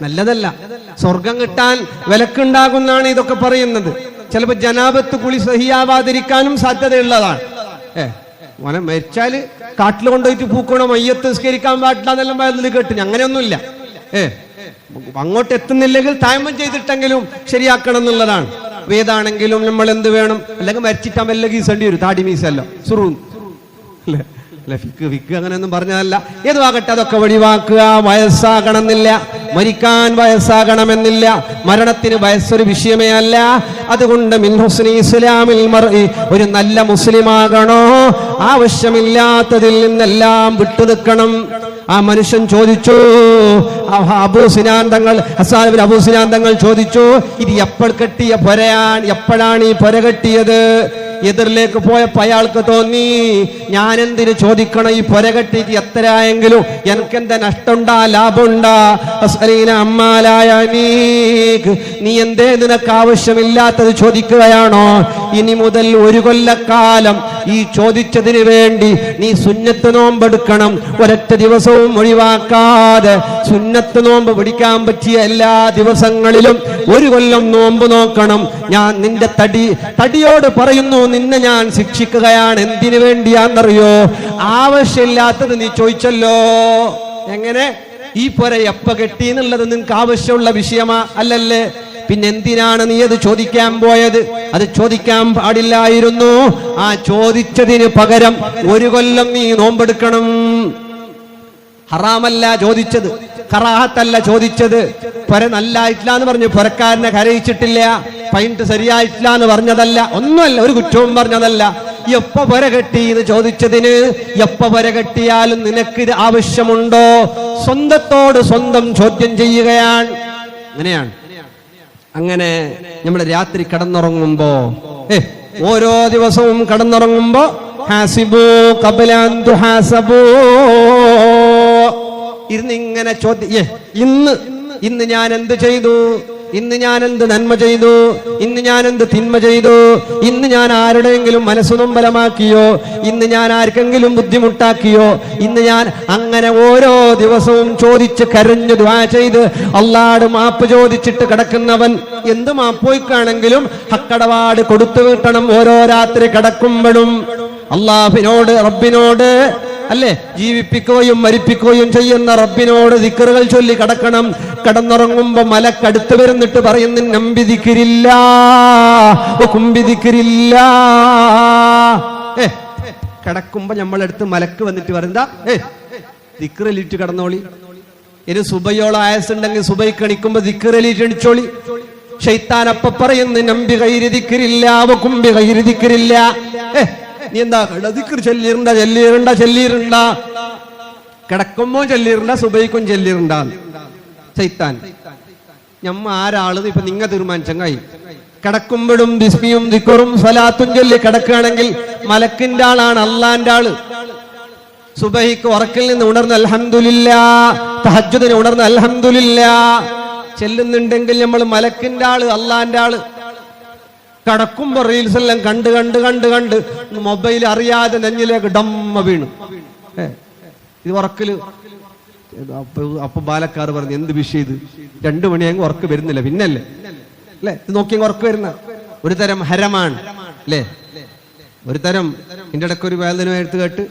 നല്ലതല്ല. സ്വർഗം കിട്ടാൻ വിലക്കുണ്ടാകുന്നാണ് ഇതൊക്കെ പറയുന്നത്. ചിലപ്പോ ജനാബത്ത് കുളി സഹിയാവാതിരിക്കാനും സാധ്യതയുള്ളതാണ്. മോനെ മരിച്ചാല് കാട്ടിൽ കൊണ്ടുപോയിട്ട് പൂക്കണോ, മയ്യത്ത് നിസ്കരിക്കാൻ പാടില്ല എന്നെല്ലാം പറയുന്നത് കേട്ട്. അങ്ങനെയൊന്നുമില്ല. അങ്ങോട്ട് എത്തുന്നില്ലെങ്കിൽ തായ്മം ചെയ്തിട്ടെങ്കിലും ശരിയാക്കണം എന്നുള്ളതാണ്. ഏതാണെങ്കിലും നമ്മൾ എന്ത് വേണം? അല്ലെങ്കിൽ മരിച്ചിട്ടാ മെല്ലെ ഗീസേണ്ടി വരും, താടി മീസല്ലോ സുറു അല്ലേ. ഫിക്ക് അങ്ങനെയൊന്നും പറഞ്ഞതല്ല. ഏതുവാകട്ടെ അതൊക്കെ ഒഴിവാക്കുക. വയസ്സാകണമെന്നില്ല, മരിക്കാൻ വയസ്സാകണമെന്നില്ല. മരണത്തിന് വയസ്സൊരു വിഷയമേ അല്ല. അതുകൊണ്ട് മിൻ ഹുസ്നി ഇസ്ലാമിൽ മർഇ, ഒരു നല്ല മുസ്ലിമാകണോ ആവശ്യമില്ലാത്തതിൽ നിന്നെല്ലാം വിട്ടു നിൽക്കണം. ആ മനുഷ്യൻ ചോദിച്ചു, അബൂ സിനാൻ തങ്ങൾ ചോദിച്ചു, ഇത് എപ്പോൾ കെട്ടിയ പൊരയാണ്, എപ്പോഴാണ് ഈ പൊര കെട്ടിയത്? എതിരിലേക്ക് പോയപ്പോ അയാൾക്ക് തോന്നി, ഞാൻ എന്തിനു ചോദിക്കണം? ഈ പൊര കെട്ടിയിട്ട് എത്രയായെങ്കിലും എനിക്കെന്താ നഷ്ടമുണ്ടാ ലാഭമുണ്ടാ? നീ എന്തേ നിനക്ക് ആവശ്യമില്ലാത്തത് ചോദിക്കുകയാണോ? ഇനി മുതൽ 1 കൊല്ലക്കാലം ഈ ചോദിച്ചതിന് വേണ്ടി നീ സുന്നത്ത് നോമ്പെടുക്കണം. ഒരൊറ്റ ദിവസവും ഒഴിവാക്കാതെ സുന്നത്ത് നോമ്പ് പിടിക്കാൻ പറ്റിയ എല്ലാ ദിവസങ്ങളിലും 1 കൊല്ലം നോമ്പ് നോക്കണം. ഞാൻ നിന്റെ തടിയോട് പറയുന്നു, നിന്നെ ഞാൻ ശിക്ഷിക്കുകയാണ്. എന്തിനു വേണ്ടിയാന്നറിയോ? ആവശ്യമില്ലാത്തത് നീ ചോദിച്ചല്ലോ. എങ്ങനെ? ഈ പൊര എപ്പ കെട്ടി എന്നുള്ളത് നിനക്ക് ആവശ്യമുള്ള വിഷയമാ അല്ലല്ലേ? പിന്നെ എന്തിനാണ് നീ അത് ചോദിക്കാൻ പോയത്? അത് ചോദിക്കാൻ പാടില്ലായിരുന്നു. ആ ചോദിച്ചതിന് പകരം 1 കൊല്ലം നീ നോമ്പെടുക്കണം. ഹറാമല്ല ചോദിച്ചത്, കറാഹത്തല്ല ചോദിച്ചത്. പൊര നല്ലായിട്ടില്ല എന്ന് പറഞ്ഞു പൊരക്കാരനെ കരയിച്ചിട്ടില്ല, പൈൻറ്റ് ശരിയായിട്ടില്ല എന്ന് പറഞ്ഞതല്ല, ഒന്നുമല്ല, ഒരു കുറ്റവും പറഞ്ഞതല്ല. എപ്പ പൊര കെട്ടി എന്ന് ചോദിച്ചതിന്, എപ്പ പൊര കെട്ടിയാലും നിനക്കിത് ആവശ്യമുണ്ടോ? സ്വന്തത്തോട് സ്വന്തം ചോദ്യം ചെയ്യുകയാണ്. അങ്ങനെയാണ്. അങ്ങനെ നമ്മൾ രാത്രി കിടന്നുറങ്ങുമ്പോ, ഓരോ ദിവസവും കിടന്നുറങ്ങുമ്പോ ഹാസിബു ഖബ്ല അൻ തുഹാസബു ഇരുന്നിങ്ങനെ ചോദ്യം, ഇന്ന് ഞാൻ എന്ത് ചെയ്തു? ഇന്ന് ഞാൻ എന്ത് നന്മ ചെയ്തു? ഇന്ന് ഞാൻ എന്ത് തിന്മ ചെയ്തു? ഇന്ന് ഞാൻ ആരുടെയെങ്കിലും മനസ്സു നൊമ്പലമാക്കിയോ? ഇന്ന് ഞാൻ ആർക്കെങ്കിലും ബുദ്ധിമുട്ടാക്കിയോ? ഇന്ന് ഞാൻ അങ്ങനെ ഓരോ ദിവസവും ചോദിച്ച് കരഞ്ഞു ദുആ ചെയ്ത് അല്ലാഹുവോട് മാപ്പ് ചോദിച്ചിട്ട് കിടക്കുന്നവൻ എന്ത് മാപ്പോയിക്കാണെങ്കിലും ഹക്കടപാട് കൊടുത്തു വീട്ടണം. ഓരോ രാത്രി കിടക്കുമ്പോഴും അല്ലാഹുവിനോട്, റബ്ബിനോട് അല്ലേ, ജീവിപ്പിക്കുകയും മരിപ്പിക്കുകയും ചെയ്യുന്ന റബ്ബിനോട് ദിക്റുകൾ ചൊല്ലി കിടക്കണം. കിടന്നുറങ്ങുമ്പോ മലക്കടുത്ത് വരുന്നിട്ട് പറയുന്നു, നമ്പിദിക്രില്ല കുംബിദിക്രില്ല. കിടക്കുമ്പോ നമ്മളെടുത്ത് മലക്ക് വന്നിട്ട് പറയുന്ന ദിക്റലിട്ട് കിടന്നോളി. ഇനി സുബയോളം ആയസുണ്ടെങ്കിൽ സുബൈ കണിക്കുമ്പോ ദിക്റലിട്ട് എണിച്ചോളി. ശൈത്താൻ അപ്പ പറയുന്നു, നമ്പി കൈരിദിക്രില്ല കുംബി കൈരിദിക്രില്ല. നീ എന്താ ദിക്ർ ചൊല്ലിയിരുണ്ട കിടക്കുമ്പോ ചൊല്ലിയിരുണ്ട, സുബൈക്കും ചൊല്ലിയിരുണ്ട. ശൈത്താൻ ഞമ്മ ആരാള് ഇപ്പൊ നിങ്ങ തീരുമാനിച്ചങ്ങായി. കിടക്കുമ്പോഴും ബിസ്മിയും ദിക്റും സ്വലാത്തും ചൊല്ലി കിടക്കുകയാണെങ്കിൽ മലക്കിന്റെ ആളാണ്, അള്ളാന്റെ ആള്. സുബഹിക്ക് ഉറക്കിൽ നിന്ന് ഉണർന്ന് അൽഹംദുലില്ലാ, തഹജ്ജുദിന് ഉണർന്ന് അൽഹംദുലില്ലാ ചെല്ലുന്നുണ്ടെങ്കിൽ നമ്മൾ മലക്കിന്റെ ആള്, അള്ളാന്റെ ആള്. കടക്കുമ്പോ റീൽസ് എല്ലാം കണ്ട് കണ്ട് കണ്ട് കണ്ട് മൊബൈൽ അറിയാതെ നെഞ്ഞിലേക്ക് ഡമ്മ വീണു. ഇത് ഉറക്കല്. അപ്പൊ ബാലക്കാർ പറഞ്ഞു, എന്ത് വിഷയം ഇത്, 2 മണിയാകുമ്പോൾ ഉറക്ക് വരുന്നില്ല, പിന്നല്ലേ അല്ലെ ഇത് നോക്കിയെങ്കിൽ ഉറക്ക് വരുന്ന ഒരു തരം ഹരമാണ് അല്ലേ. ഒരു തരം എന്റെ ഇടയ്ക്ക് ഒരു വേദന എടുത്ത് കേട്ട്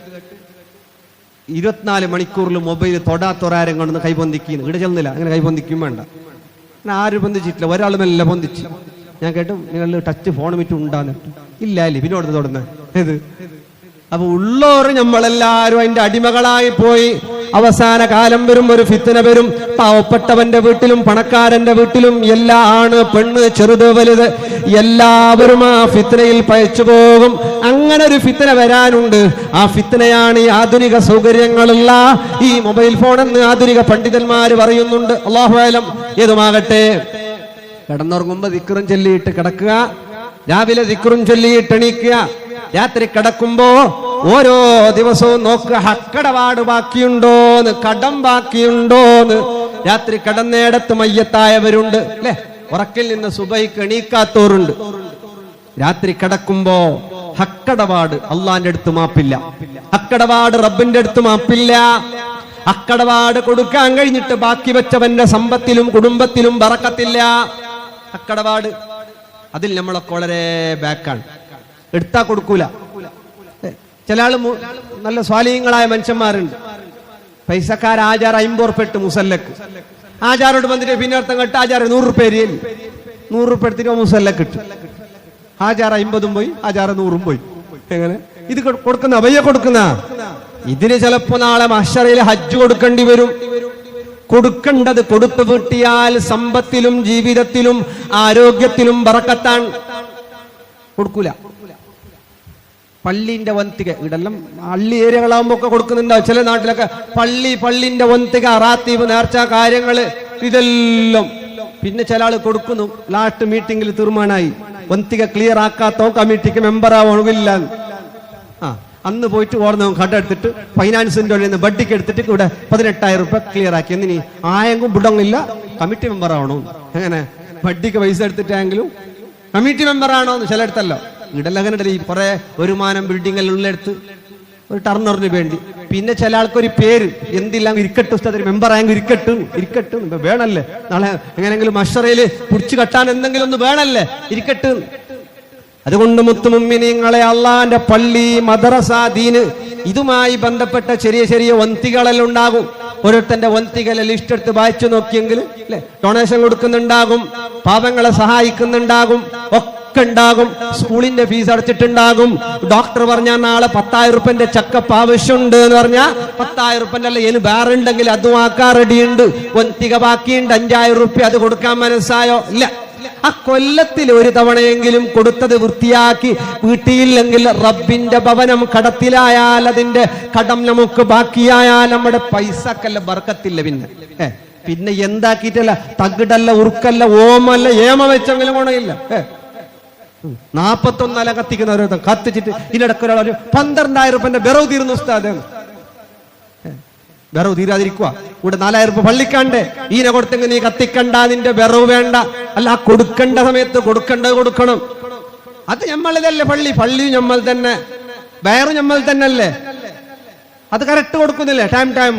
24 മണിക്കൂറിൽ മൊബൈൽ തൊടാത്തൊരാരം കൊണ്ടൊന്ന് കൈപൊന്തിക്കുന്നു. ഇവിടെ ചെന്നില്ല, അങ്ങനെ കൈപൊന്തിക്കും വേണ്ട. ആരും പൊന്തിച്ചിട്ടില്ല, ഒരാളുമെല്ലാം പൊന്തിച്ചു. ഞാൻ കേട്ടു നിങ്ങൾ ടച്ച് ഫോൺ മിറ്റ് ഉണ്ടാന്ന്. ഇല്ല അല്ലേ, പിന്നെ അവിടെ തൊടുന്ന ഏത്. അപ്പൊ ഉള്ളോർ നമ്മളെല്ലാരും അതിന്റെ അടിമകളായി പോയി. അവസാന കാലം വരും, ഒരു ഫിത്ന വരും. പാവപ്പെട്ടവന്റെ വീട്ടിലും പണക്കാരന്റെ വീട്ടിലും എല്ലാ ആണ് പെണ്ണ് ചെറുത് വലുത് എല്ലാവരും ആ ഫിത്നയിൽ പയച്ചു പോകും. അങ്ങനെ ഒരു ഫിത്ന വരാനുണ്ട്. ആ ഫിത്നയാണ് ഈ ആധുനിക സൗകര്യങ്ങളുള്ള ഈ മൊബൈൽ ഫോൺ എന്ന് ആധുനിക പണ്ഡിതന്മാര് പറയുന്നുണ്ട്. അല്ലാഹു അലം. ഏതുമാകട്ടെ, കിടന്നുറങ്ങുമ്പോ ദിക്റും ചൊല്ലിയിട്ട് കിടക്കുക, രാവിലെ ദിക്റും ചൊല്ലിയിട്ട് എണീക്കുക. രാത്രി കിടക്കുമ്പോ ഓരോ ദിവസവും നോക്കുക, ഹക്കടപാട് ബാക്കിയുണ്ടോന്ന്, കടം ബാക്കിയുണ്ടോന്ന്. രാത്രി കിടന്നേടത്ത് മയ്യത്തായവരുണ്ട് അല്ലെ, ഉറക്കിൽ നിന്ന് സുബഹിക്ക് എണീക്കാത്തവരുണ്ട്. രാത്രി കിടക്കുമ്പോ ഹക്കടപാട് അള്ളാന്റെ അടുത്ത് മാപ്പില്ല, ഹക്കടപാട് റബ്ബിന്റെ അടുത്ത് മാപ്പില്ല. ഹക്കടപാട് കൊടുക്കാൻ കഴിഞ്ഞിട്ട് ബാക്കി വെച്ചവന്റെ സമ്പത്തിലും കുടുംബത്തിലും ബറക്കത്തില്ല. ഹക്കടപാട് അതിൽ നമ്മളൊക്കെ വളരെ ബാക്കാണ്, എടുത്താ കൊടുക്കൂല. ചില ആള് നല്ല സ്വാലിഹ്യങ്ങളായ മനുഷ്യന്മാരുണ്ട്, പൈസക്കാർ ആചാര 50 ഉറുപ്പിട്ട് മുസല്ലക്ക്. ആചാരോട് വന്നിട്ട് പിന്നെ അർത്ഥം കേട്ട് ആചാര 100 ഉറുപ്പ 100 ഉറുപ്പ എടുത്തിട്ട് മുസല്ലക്ക് ഇട്ടു. ആചാര 50 പോയി, ആചാര 100 പോയി. എങ്ങനെ ഇത് കൊടുക്കുന്ന അഭയ കൊടുക്കുന്ന? ഇതിന് ചിലപ്പോ നാളെ മഹ്ശറയിൽ ഹജ്ജ് കൊടുക്കേണ്ടി വരും. കൊടുക്കേണ്ടത് കൊടുത്തു വീട്ടിയാൽ സമ്പത്തിലും ജീവിതത്തിലും ആരോഗ്യത്തിലും ബറക്കത്താൻ. കൊടുക്കൂല. പള്ളിന്റെ വന്തിക ഇവിടെല്ലാം പള്ളി ഏരിയകളാകുമ്പോ ഒക്കെ കൊടുക്കുന്നുണ്ടാവും. ചില നാട്ടിലൊക്കെ പള്ളിന്റെ വന്തിക, റാത്തീബ്, നേർച്ച കാര്യങ്ങള് ഇതെല്ലാം. പിന്നെ ചില ആള് കൊടുക്കുന്നു, ലാസ്റ്റ് മീറ്റിംഗിൽ തീർമാനമായി വന്തിക ക്ലിയർ ആക്കാത്തോ കമ്മിറ്റിക്ക് മെമ്പർ ആവണില്ല. അന്ന് പോയിട്ട് ഓർന്ന് കട എടുത്തിട്ട് ഫൈനാൻസിന്റെ ഉള്ളിൽ നിന്ന് വട്ടിക്ക് എടുത്തിട്ട് ഇവിടെ 18,000 രൂപ ക്ലിയർ ആക്കി. എന്തിനി ആയെങ്കിലും ബുഡങ്ങില്ല, കമ്മിറ്റി മെമ്പർ ആവണോ. അങ്ങനെ വട്ടിക്ക് പൈസ എടുത്തിട്ടെങ്കിലും കമ്മിറ്റി മെമ്പർ ആണോ എന്ന് ചിലയിടത്തല്ലോ. ഇവിടെല്ലാം അങ്ങനെ ഈ കുറെ വരുമാനം ബിൽഡിംഗെല്ലാം ഉള്ളെടുത്ത് ഒരു ടർണറിന് വേണ്ടി. പിന്നെ ചില ആൾക്കൊരു പേര് എന്തില്ല ഇരിക്കട്ട് ഉസ്താദ് മെമ്പർ ആയെങ്കിൽ ഇരിക്കട്ട് വേണല്ലേ, നാളെ എങ്ങനെയെങ്കിലും മഷറയിൽ പിടിച്ചു കെട്ടാൻ എന്തെങ്കിലും ഒന്ന് വേണല്ലേ, ഇരിക്കട്ട്. അതുകൊണ്ട് മുത്തുമുമ്മിനീങ്ങളെ, അള്ളാന്റെ പള്ളി, മദ്രസ, ദീന് ഇതുമായി ബന്ധപ്പെട്ട ചെറിയ ചെറിയ വന്തികളെല്ലാം ഉണ്ടാകും. ഓരോരുത്തന്റെ വന്തികളെ ലിസ്റ്റ് എടുത്ത് വായിച്ചു നോക്കിയെങ്കിൽ അല്ലെ, ഡൊണേഷൻ കൊടുക്കുന്നുണ്ടാകും, പാവങ്ങളെ സഹായിക്കുന്നുണ്ടാകും, ഒക്കെ ഉണ്ടാകും. സ്കൂളിന്റെ ഫീസ് അടച്ചിട്ടുണ്ടാകും. ഡോക്ടർ പറഞ്ഞാൽ നാളെ 10,000 രൂപന്റെ ചെക്കപ്പ് ആവശ്യമുണ്ട് എന്ന് പറഞ്ഞാൽ 10,000 രൂപന്റെ അല്ല, ഏന് വേറെ ഉണ്ടെങ്കിൽ അതും ആക്കാൻ റെഡിയുണ്ട്. വന്തിക ബാക്കിയുണ്ട് 5,000 രൂപ, അത് കൊടുക്കാൻ മനസ്സായോ? ഇല്ല. ആ കൊല്ലത്തിൽ ഒരു തവണയെങ്കിലും കൊടുത്തത് വൃത്തിയാക്കി വീട്ടിയില്ലെങ്കിൽ റബ്ബിന്റെ ഭവനം കടത്തിലായാൽ അതിന്റെ കടം നമുക്ക് ബാക്കിയായാൽ നമ്മുടെ പൈസക്കല്ല ബർക്കത്തില്ല. പിന്നെ എന്താക്കിയിട്ടല്ല, തകിടല്ല, ഉറുക്കല്ല, ഓമല്ല, ഏമ വെച്ചെങ്കിലും ഗുണമില്ല. 41 അല കത്തിക്കുന്ന ഓരോ കത്തിച്ചിട്ട് ഇതിനിടയ്ക്ക് ഒരാൾ 12,000 രൂപന്റെ ബെറവ് തീർന്നു ഉസ്താദ്. ബെറവ് തീരാതിരിക്കുക, ഇവിടെ 4,000 രൂപ പള്ളിക്കാണ്ടേ, ഈനെ കൊടുത്തെങ്കിൽ നീ കത്തിക്കണ്ട, നിന്റെ ബെറവ് വേണ്ട. അല്ല, കൊടുക്കേണ്ട സമയത്ത് കൊടുക്കേണ്ടത് കൊടുക്കണം. അത് നമ്മളിതല്ലേ, പള്ളി നമ്മൾ തന്നെ, വേറെ നമ്മൾ തന്നെ അല്ലേ. അത് കറക്റ്റ് കൊടുക്കുന്നില്ലേ, ടൈം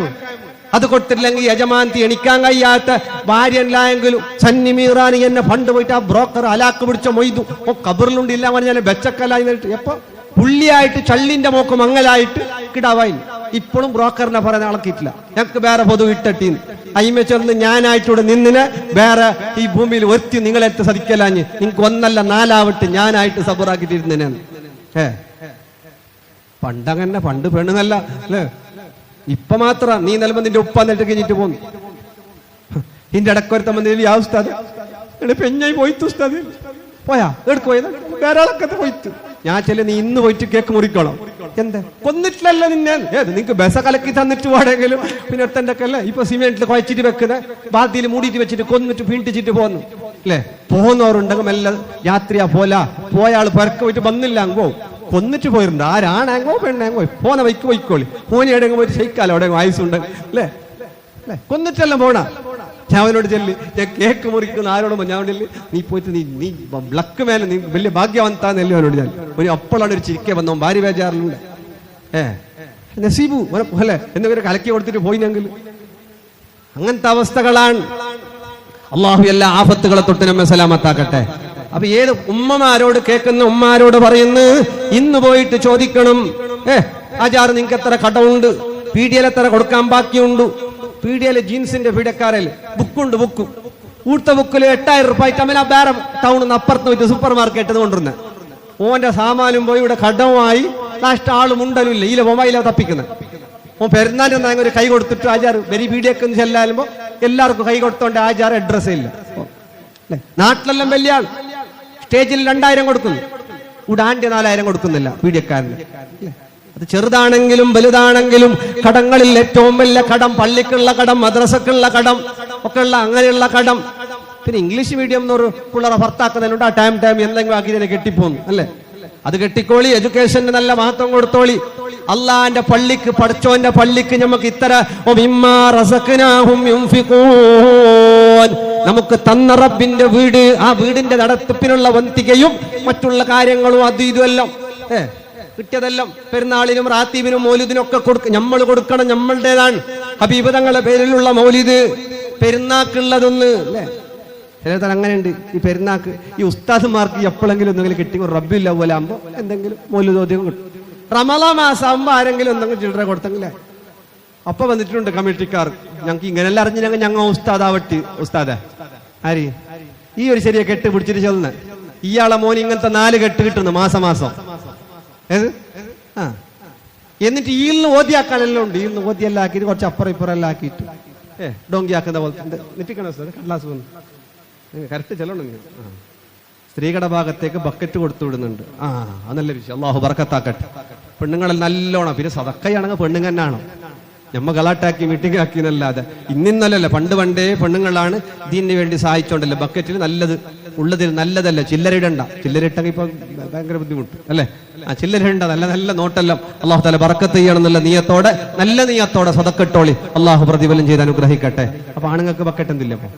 അത് കൊടുത്തില്ലെങ്കിൽ യജമാനത്തി എണിക്കാൻ കഴിയാത്ത ഭാര്യല്ലായെങ്കിലും സന്നി മീറാനി എന്നെ ഫണ്ട് പോയിട്ട് ആ ബ്രോക്കർ അലാക്ക് പിടിച്ച മൊയ്തു കബറിലുണ്ട് ഇല്ല പറഞ്ഞാൽ ബെച്ചക്കലായി എപ്പോ പുള്ളിയായിട്ട് ചള്ളിന്റെ മോക്ക് മങ്ങലായിട്ട് കിടാവായി. ഇപ്പോഴും ബ്രോക്കറിനെ പറയാൻ ആൾക്കിട്ടില്ല. ഞങ്ങൾക്ക് വേറെ പൊതു ഇട്ടീന്ന് അയിമ ചേർന്ന് ഞാനായിട്ടിവിടെ നിന്നിന് വേറെ ഈ ഭൂമിയിൽ ഒരുത്തി നിങ്ങളെടുത്ത് സതിക്കലാഞ്ഞ് നിങ്ങൾക്ക് 1 അല്ല 4 ആവട്ടെ ഞാനായിട്ട് സബറാക്കിട്ടിരുന്നേന്ന്. പണ്ടങ്ങനെ, പണ്ട് പെണ്ണുന്നല്ല അല്ലേ. ഇപ്പൊ മാത്രം നീ നിലമ്പോ നിന്റെ ഉപ്പ എന്നിട്ട് കഴിഞ്ഞിട്ട് പോന്നു. ഇതിന്റെ ഇടക്കൊരുത്തം വന്നില്ല, ആ ഉസ്താദ് പെഞ്ഞായി പോയിത്തു, ഉസ്താദ് പോയാ എടുക്ക് പോയത് വേറെ ആളൊക്കെ പോയിത്തു. ഞാൻ ചെല്ല, നീ ഇന്ന് പോയിട്ട് കേക്ക് മുറിക്കണം. എന്താ കൊന്നിട്ടില്ലല്ലോ നിന്നെ, നിങ്ങക്ക് ബസ കലക്കി തന്നിട്ട് പാടെങ്കിലും പിന്നെ അടുത്തന്റെ ഒക്കെ അല്ലേ ഇപ്പൊ സിമെന്റിൽ കുഴച്ചിട്ട് വെക്കുന്നത്, ബാത്തിയിൽ മൂടിയിട്ട് വെച്ചിട്ട് കൊന്നിട്ട് പീണ്ടിച്ചിട്ട് പോന്നു അല്ലേ. പോകുന്നവരുണ്ടെങ്കിൽ മെല്ലെ രാത്രിയാ പോയാൾ പുറക്ക് പോയിട്ട് വന്നില്ല അങ്ങ് പോവും. കൊന്നിട്ട് പോയിട്ടുണ്ട്, ആരാണെങ്കോ പെണ്ണാങ്കോ പോന്ന വൈക്ക് പോയിക്കോളി. മോനി എവിടെയെങ്കിലും പോയിട്ട് ശയിക്കാലോ, അവിടെ ആയുസുണ്ട് അല്ലേ. കൊന്നിട്ടെല്ലാം പോണ ഞാൻ അവനോട് ചെല്ലി, ഞാൻ കേക്ക് മുറിക്കുന്ന ആരോടും ഞാൻ ചെല്ലി, നീ പോയിട്ട് നീ ബ്ലക്ക് മേലെ നീ വലിയ ഭാഗ്യവന്താന്നല്ലേ അവനോട് ഞാൻ. ഒരു അപ്പോഴാണ് ഒരു ചിരിക്കെ വന്നോ ഭാര്യ ബേജാറിലുണ്ട്. നസീബു അല്ലെ എന്തെങ്കിലും കലക്കി കൊടുത്തിട്ട് പോയിനെങ്കിൽ അങ്ങനത്തെ അവസ്ഥകളാണ്. അള്ളാഹു എല്ലാ ആഫത്തുകളെ തൊട്ട് നമ്മെ സലാമത്താക്കട്ടെ. അപ്പൊ ഏത് ഉമ്മമാരോട് കേൾക്കുന്ന ഉമ്മാരോട് പറയുന്നു, ഇന്ന് പോയിട്ട് ചോദിക്കണം, ആചാർ നിങ്ങൾക്ക് എത്ര കടമുണ്ട്, പീഡിയൽ എത്ര കൊടുക്കാൻ ബാക്കിയുണ്ട്. പീഡിയല് ജീൻസിന്റെ പീഡക്കാരിൽ ബുക്കുണ്ട്, ബുക്ക് ഊർത്ത ബുക്കിൽ 8000 രൂപ തമ്മിൽ ആ വേറെ ടൗണിൽ അപ്പുറത്ത് പോയിട്ട് സൂപ്പർ മാർക്കറ്റ് കൊണ്ടിരുന്നത്. ഓന്റെ സാമാനും പോയി ഇവിടെ കടമായി ലാസ്റ്റ് ആള് മുണ്ടലില്ല, ഈല മൊബൈല തപ്പിക്കുന്നത്. ഓൻ പെരുന്നാളിന് ഒരു കൈ കൊടുത്തിട്ട് ആചാർ വെരി പീഡിയൊക്കെ ചെല്ലാലുമ്പോ എല്ലാവർക്കും കൈ കൊടുത്തോണ്ട് ആചാർ അഡ്രസ്സേ ഇല്ല. നാട്ടിലെല്ലാം വലിയ ആൾ സ്റ്റേജിൽ 2000 കൊടുക്കുന്നു, ഇവിടെ ആണ്ട് 4000 കൊടുക്കുന്നില്ല പീഡിയക്കാരന്. അത് ചെറുതാണെങ്കിലും വലുതാണെങ്കിലും കടങ്ങളിൽ ഏറ്റവും വലിയ കടം പള്ളിക്കുള്ള കടം, മദ്രസക്കുള്ള കടം ഒക്കെ ഉള്ള അങ്ങനെയുള്ള കടം. പിന്നെ ഇംഗ്ലീഷ് മീഡിയം എന്നൊരു പിള്ളേരെ ഭർത്താക്കുന്നതിനുണ്ട്. ആ ടൈം എന്തെങ്കിലും ആക്കി ഇതിനെ കെട്ടിപ്പോന്നു അല്ലേ? അത് കെട്ടിക്കോളി, എഡ്യൂക്കേഷന് നല്ല മഹത്വം കൊടുത്തോളി. അള്ളാന്റെ പള്ളിക്ക്, പഠിച്ചോന്റെ പള്ളിക്ക് നമുക്ക് ഇത്തര നമുക്ക് തന്ന റബ്ബിന്റെ വീട്, ആ വീടിന്റെ നടത്തിപ്പിനുള്ള വന്തികയും മറ്റുള്ള കാര്യങ്ങളും അത് ഇതുമെല്ലാം കിട്ടിയതെല്ലാം പെരുന്നാളിനും റാത്തീബിനും മൗലിദിനും ഒക്കെ നമ്മൾ കൊടുക്കണം, നമ്മളുടേതാണ്. ഹബീബ് തങ്ങളുടെ പേരിലുള്ള മൗലിദ് പെരുന്നാക്കുള്ളതൊന്ന് അല്ലേ? ചില അങ്ങനെയുണ്ട്. ഈ പെരുന്നാക്ക് ഈ ഉസ്താദുമാർക്ക് എപ്പോഴെങ്കിലും എന്തെങ്കിലും കിട്ടി, റബ്ബിൽ അവ്വലാകുമ്പോ എന്തെങ്കിലും മൗലിദോദ്യം കിട്ടും. റമളാൻ മാസം ആകുമ്പോ ആരെങ്കിലും എന്തെങ്കിലും ചില്ലറ കൊടുത്തെങ്കിലേ അപ്പൊ വന്നിട്ടുണ്ട് കമ്മിറ്റിക്കാർ, ഞങ്ങൾക്ക് ഇങ്ങനെല്ലാം അറിഞ്ഞില്ലെങ്കിൽ ഞങ്ങൾ ഉസ്താദാവട്ടി. ഉസ്താദ ആര് ഈ ഒരു ശരിയെ കെട്ട് പിടിച്ചിട്ട് ചെല്ലുന്ന ഇയാളെ മോൻ ഇങ്ങനത്തെ 4 കെട്ട് കിട്ടുന്നു മാസം ഏത് എന്നിട്ട് ഈന്ന് ഓതിയാക്കാനെല്ലാം ഉണ്ട്. ഈന്ന് ഓതിയെല്ലാം ആക്കിയിട്ട് കുറച്ച് അപ്പുറം ഇപ്പുറം എല്ലാം ആക്കിയിട്ട് ഡോങ്കി ആക്കുന്ന പോലെ നെറ്റിക്കണോ സാർ കടലാസ് വന്നു കറക്റ്റ് ചെല്ലണം. സ്ത്രീകളുടെ ഭാഗത്തേക്ക് ബക്കറ്റ് കൊടുത്തു വിടുന്നുണ്ട്. അത് നല്ല വിഷയം. അള്ളാഹു ബർക്കത്താക്കട്ടെ. പെണ്ണുങ്ങളിൽ നല്ലോണം. പിന്നെ സദക്കയാണെങ്കിൽ പെണ്ണുങ്ങന്നാണോ? നമ്മ ഗലാട്ടാക്കി മീറ്റിംഗ് ആക്കി എന്നല്ലാതെ ഇന്നല്ലല്ല, പണ്ടേ പെണ്ണുങ്ങളാണ് ഇതിന് വേണ്ടി സഹായിച്ചോണ്ടല്ലേ. ബക്കറ്റിൽ നല്ലത് ഉള്ളതിൽ നല്ലതല്ല, ചില്ലറ ഇടണ്ട. ചില്ലറ ഇട്ടെങ്കിൽ ഇപ്പൊ ഭയങ്കര ബുദ്ധിമുട്ട് അല്ലേ? ചില്ലറ ഇടണ്ട, നല്ല നല്ല നോട്ടെല്ലാം അള്ളാഹു തആല ബർക്കത്ത് ചെയ്യണം എന്നുള്ള നിയത്തോടെ, നല്ല നിയത്തോടെ സദക്കട്ടോളി. അള്ളാഹു പ്രതിഫലം ചെയ്ത് അനുഗ്രഹിക്കട്ടെ. അപ്പൊ ആണുങ്ങൾക്ക് ബക്കറ്റ് എന്തില്ല? അപ്പൊ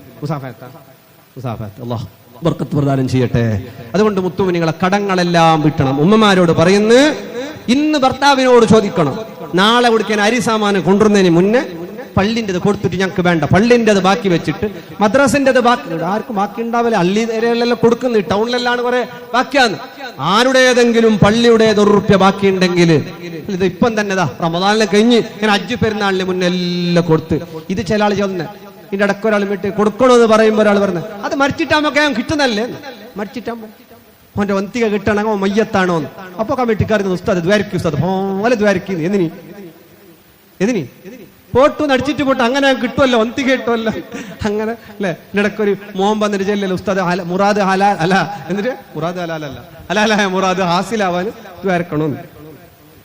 മുസാഫത്ത് അള്ളാഹു ബർക്കത്ത് പ്രദാനം ചെയ്യട്ടെ. അതുകൊണ്ട് മുത്തുമിനികളെ കടങ്ങളെല്ലാം വിട്ടണം. ഉമ്മമാരോട് പറയുന്നു, ഇന്ന് ഭർത്താവിനോട് ചോദിക്കണം, നാളെ കൊടുക്കാൻ അരി സാമാനം കൊണ്ടുവരുന്നതിന് മുന്നേ പള്ളിൻ്റെത് കൊടുത്തിട്ട് ഞങ്ങൾക്ക് വേണ്ട, പള്ളിൻ്റെത് ബാക്കി വെച്ചിട്ട് മദ്രസിൻ്റെത് ബാക്കി, ആർക്കും ബാക്കി ഉണ്ടാവില്ല. അള്ളിയിലെല്ലാം കൊടുക്കുന്നു, ടൗണിലെല്ലാം കുറെ ബാക്കിയാന്ന്. ആരുടേതെങ്കിലും പള്ളിയുടേത് ₹1 ബാക്കി ഉണ്ടെങ്കിൽ ഇത് ഇപ്പം തന്നെ റമദാനിലെ കഴിഞ്ഞ് ഞാൻ ഹജ്ജ് പെരുന്നാളിന് മുന്നേ എല്ലാം കൊടുത്ത്. ഇത് ചില ആൾ ചെന്ന് ഇതിന്റെ ഇടയ്ക്ക് ഒരാൾ വിട്ട് കൊടുക്കണമെന്ന് പറയുമ്പോൾ ഒരാൾ പറഞ്ഞത് അത് മരിച്ചിട്ടാകുമ്പോ കിട്ടുന്നല്ലേ, മരിച്ചിട്ടാകുമ്പോ അവന്റെ വന്തിക കിട്ടണമെങ്കിൽ മയ്യത്താണോ എന്ന്. അപ്പൊ കമ്മിറ്റിക്കാർ ഉസ്താദ് ദ്വാരക്കി, ഉസ്താദ് പോലെ ദ്വാരക്കി എന്തിനി പോട്ടു നടിച്ചിട്ട് പോട്ട് അങ്ങനെ കിട്ടുമല്ലോ, വന്തിക കിട്ടുമല്ലോ അങ്ങനെ അല്ലെ. ഇടയ്ക്കൊരു മോഹൻ വന്നിട്ട് ചെല്ലല്ലോ ഉസ്താദ് മുറാദ് ഹലാൽ അല്ല, എന്നിട്ട് മുറാദ് ഹലാലല്ല ഹലാലായ മുറാദ് ഹാസിലാവാൻ ദ്വാരക്കണമെന്ന്.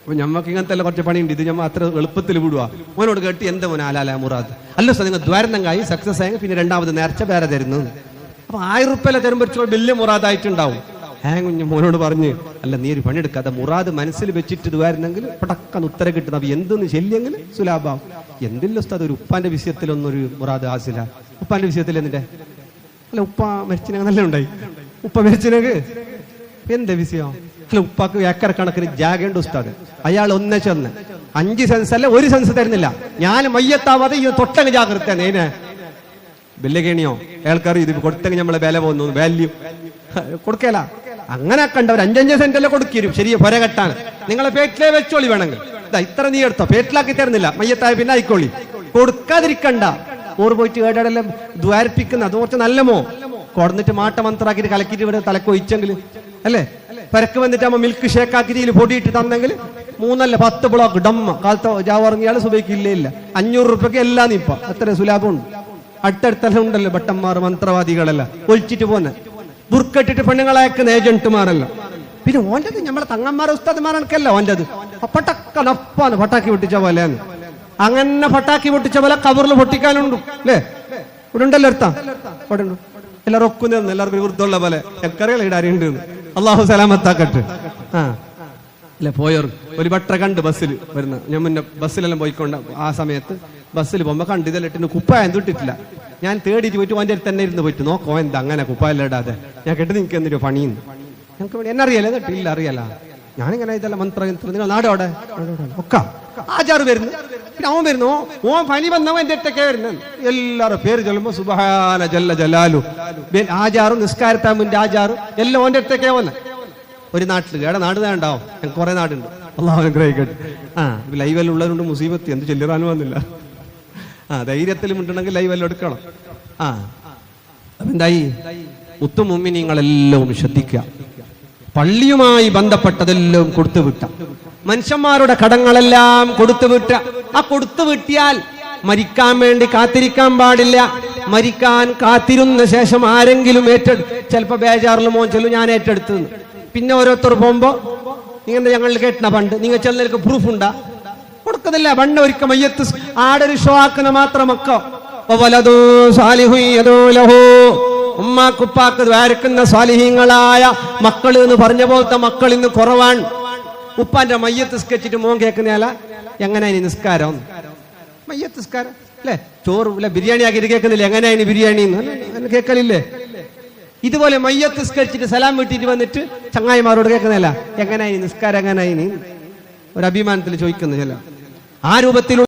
അപ്പൊ ഞമ്മക്ക് ഇങ്ങനത്തെ എല്ലാം കുറച്ച് പണിയുണ്ട്. ഇത് ഞമ്മ അത്ര എളുപ്പത്തിൽ വിടുക. മോനോട് കേട്ട് എന്താ മോനെ ഹലാലായ മുറാദ് അല്ല സാർ, നിങ്ങൾ ദ്വാരന്തങ്കായി സക്സസ് ആയെങ്കിൽ പിന്നെ 2ാമത് നേർച്ച വേറെ തരുന്നു. അപ്പൊ 1000 രൂപ തരുമ്പോൾ വലിയ മുറാദായിട്ടുണ്ടാവും. കുഞ്ഞു മോനോട് പറഞ്ഞ്, അല്ല നീ ഒരു പണിയെടുക്കാതെ മുറാദ് മനസ്സിൽ വെച്ചിട്ട് ഇതുവായിരുന്നെങ്കിൽ പടക്കന്ന് ഉത്തരം കിട്ടുന്നത്. അപ്പൊ എന്തെന്ന് ചെല്ലിയെങ്കിൽ സുലാഭാവും. എന്തില്ല ഉസ്താദ്, ഒരു ഉപ്പാന്റെ വിഷയത്തിലൊന്നൊരു മുറാദ് ഹാസില. ഉപ്പാന്റെ വിഷയത്തിൽ എന്നിട്ട് അല്ല ഉപ്പ മരിച്ചിനെ നല്ല ഉണ്ടായി. ഉപ്പ മരിച്ചിനെങ്കിൽ എന്താ വിഷയം? അല്ല ഉപ്പാക്ക് ഏക്കർ കണക്കിന് ജാഗേണ്ട ഉസ്താദ്. അയാൾ ഒന്നേ ചെന്ന് 5 സെൻസ് അല്ല 1 സെൻസ് തരുന്നില്ല. ഞാൻ മയ്യത്താവാതെ ഈ തൊട്ടങ്ങ് ജാഗ്രത നേനെ ബെല്ലകേണിയോ അയാൾക്കാർ ഇത് കൊടുത്തെങ്കിൽ നമ്മളെ വില പോകുന്നു, വാല്യൂ കൊടുക്കല. അങ്ങനെ കണ്ടവർ 5-5 സെന്റല്ലേ കൊടുക്കും. ശരിയ പൊര കെട്ടാൻ നിങ്ങളെ പേറ്റിലേ വെച്ചോളി. വേണമെങ്കിൽ ഇത്ര നീ എടുത്തോ, പേറ്റിലാക്കി തരുന്നില്ല, മയ്യത്തായ പിന്നെ ആയിക്കോളി. കൊടുക്കാതിരിക്കണ്ട. ഓർ പോയിട്ട് ഏടെല്ലാം ദ്വാരിപ്പിക്കുന്ന അത് കുറച്ച് നല്ലമോ കൊടുന്നിട്ട് മാട്ട മന്ത്രാക്കിട്ട് കലക്കിട്ട് ഇവിടെ തലക്കൊഴിച്ചെങ്കിൽ അല്ലേ, പരക്ക് വന്നിട്ടാകുമ്പോ മിൽക്ക് ഷേക്ക് ആക്കിട്ട് ഇതിൽ പൊടിയിട്ട് തന്നെങ്കിൽ 3-10 ബ്ലോക്ക് ഡമ്മ കാലത്ത് ജാവറങ്ങിയാൽ സുബൈക്ക് ഇല്ല 500 രൂപയ്ക്ക് എല്ലാം ഇപ്പൊ അത്ര സുലാഭമുണ്ട്. അടുത്തടുത്തെല്ലാം ഉണ്ടല്ലോ ഭട്ടന്മാർ മന്ത്രവാദികളെല്ലാം ഒഴിച്ചിട്ട് പോന്നെ, ബുർക്കെട്ടിട്ട് പെണ്ണുങ്ങളയക്കുന്ന ഏജന്റുമാരല്ല. പിന്നെ ഓൻ്റെത് നമ്മളെ തങ്ങന്മാരെ ഉസ്താദ്മാരനക്കല്ല ഓൻ്റെത് പട്ടക്കനപ്പാന്ന് പട്ടാക്കി പൊട്ടിച്ച പോലെയാണ്. അങ്ങനെ പട്ടാക്കി പൊട്ടിച്ച പോലെ കവറിൽ പൊട്ടിക്കാനുണ്ട് അല്ലേ? ഇവിടെ ഉണ്ടല്ലോ എടുത്താ അവിടെ ഉണ്ട്. എല്ലാവരും ഒക്കുന്ന എല്ലാവർക്കും വൃദ്ധമുള്ള പോലെ എക്കറികൾ ഇവിടെ അറിയുണ്ട്. അള്ളാഹു സലാമത്താക്കട്ടെ. അല്ലെ പോയവർ ഒരു ഭട്ട കണ്ട് ബസ്സിൽ വരുന്ന, ഞാൻ മുന്നേ ബസ്സിലെല്ലാം പോയിക്കൊണ്ട് ആ സമയത്ത് ബസ്സിൽ പോകുമ്പോ കണ്ട് ഇതെല്ലാം ഇട്ടിന് കുപ്പായം തൊട്ടിട്ടില്ല. ഞാൻ തേടിയിട്ട് പോയിട്ട് ഓൻ്റെ അടുത്ത് തന്നെ ഇരുന്ന് പോയിട്ട് നോക്കോ എന്താ അങ്ങനെ കുപ്പായിലിടാതെ ഞാൻ കേട്ട് നിങ്ങൾക്ക് എന്തൊരു പണിയുന്നു ഞങ്ങൾക്ക് എന്നെ അറിയാലേ കേട്ടോ ഇല്ല അറിയാല ഞാനിങ്ങനെ ഇതല്ല മന്ത്രം നിങ്ങൾ നാടോടെ ഒക്കെ ആചാറ് വരുന്നു പിന്നെ അവൻ വരുന്നു ഓൻ പനി വന്നവൻ എൻ്റെ അടുത്തൊക്കെ വരുന്നു എല്ലാവരും പേര് ചൊല്ലുമ്പോ സുബ്ഹാന ജല്ല ജലാലു ആചാറും നിസ്കാരത്താമിന്റെ ആചാറും എല്ലാം ഓൻ്റെ അടുത്തൊക്കെ വന്നെ ഒരു നാട്ടിൽ ഏടെ നാട് തന്നെ ഉണ്ടാവും ഞങ്ങൾക്ക് കുറെ നാടുണ്ട് അള്ളാഹു അനുഗ്രഹിക്കട്ടെ ലൈവെല്ലാം ഉള്ളതുകൊണ്ട് മുസീബത്ത് എന്ത് ചെല്ലുറാനും വന്നില്ല ധൈര്യത്തിൽ മിണ്ടണമെങ്കിൽ ലൈവെല്ലാം എടുക്കണം അപ്പൊ എന്തായി മുത്തുമുമ്മിനീങ്ങളെല്ലാം ശ്രദ്ധിക്കുക പള്ളിയുമായി ബന്ധപ്പെട്ടതെല്ലാം കൊടുത്തുവിട്ട മനുഷ്യന്മാരുടെ കടങ്ങളെല്ലാം കൊടുത്തുവിട്ട ആ കൊടുത്തുവിട്ടിയാൽ മരിക്കാൻ വേണ്ടി കാത്തിരിക്കാൻ പാടില്ല മരിക്കാൻ കാത്തിരുന്ന ശേഷം ആരെങ്കിലും ചിലപ്പോ ബേജാറിൽ മോൻ ചൊല്ലും ഞാൻ ഏറ്റെടുത്തു പിന്നെ ഓരോരുത്തർ പോകുമ്പോ ഇങ്ങനെ ഞങ്ങൾ കേട്ടണ പണ്ട് നിങ്ങൾ ചെല്ലർക്ക് പ്രൂഫ് ഉണ്ടാ കൊടുക്കുന്നില്ല പണ്ട് ഒരിക്കൽ മയ്യത്ത് ആടൊരു ഷോ ആക്കുന്ന മാത്രമൊക്കെ ഉമ്മാക്കുപ്പാക്ക് ദ്വാരക്കുന്ന സ്വാലിഹീങ്ങളായ മക്കൾ എന്ന് പറഞ്ഞ പോലത്തെ മക്കൾ ഇന്ന് കുറവാണ് ഉപ്പാന്റെ മയ്യത്ത് സ്കെച്ചിട്ട് മോൻ കേൾക്കുന്നയാല എങ്ങനെയാ നിസ്കാരം മയ്യത്ത് നിസ്കാരം അല്ലെ ചോറ് അല്ലെ ബിരിയാണി ആക്കിയിട്ട് കേൾക്കുന്നില്ല എങ്ങനെയാ ബിരിയാണി കേൾക്കലില്ലേ ഇതുപോലെ മയ്യത്ത് സ്കരിച്ചിട്ട് സലാം വീട്ടിട്ട് വന്നിട്ട് ചങ്ങായിമാരോട് കേൾക്കുന്നില്ല എങ്ങനെയായി നിസ്കാരം എങ്ങനെയായി ഒരു അഭിമാനത്തിൽ ചോദിക്കുന്നു ചില ആ രൂപത്തിൽ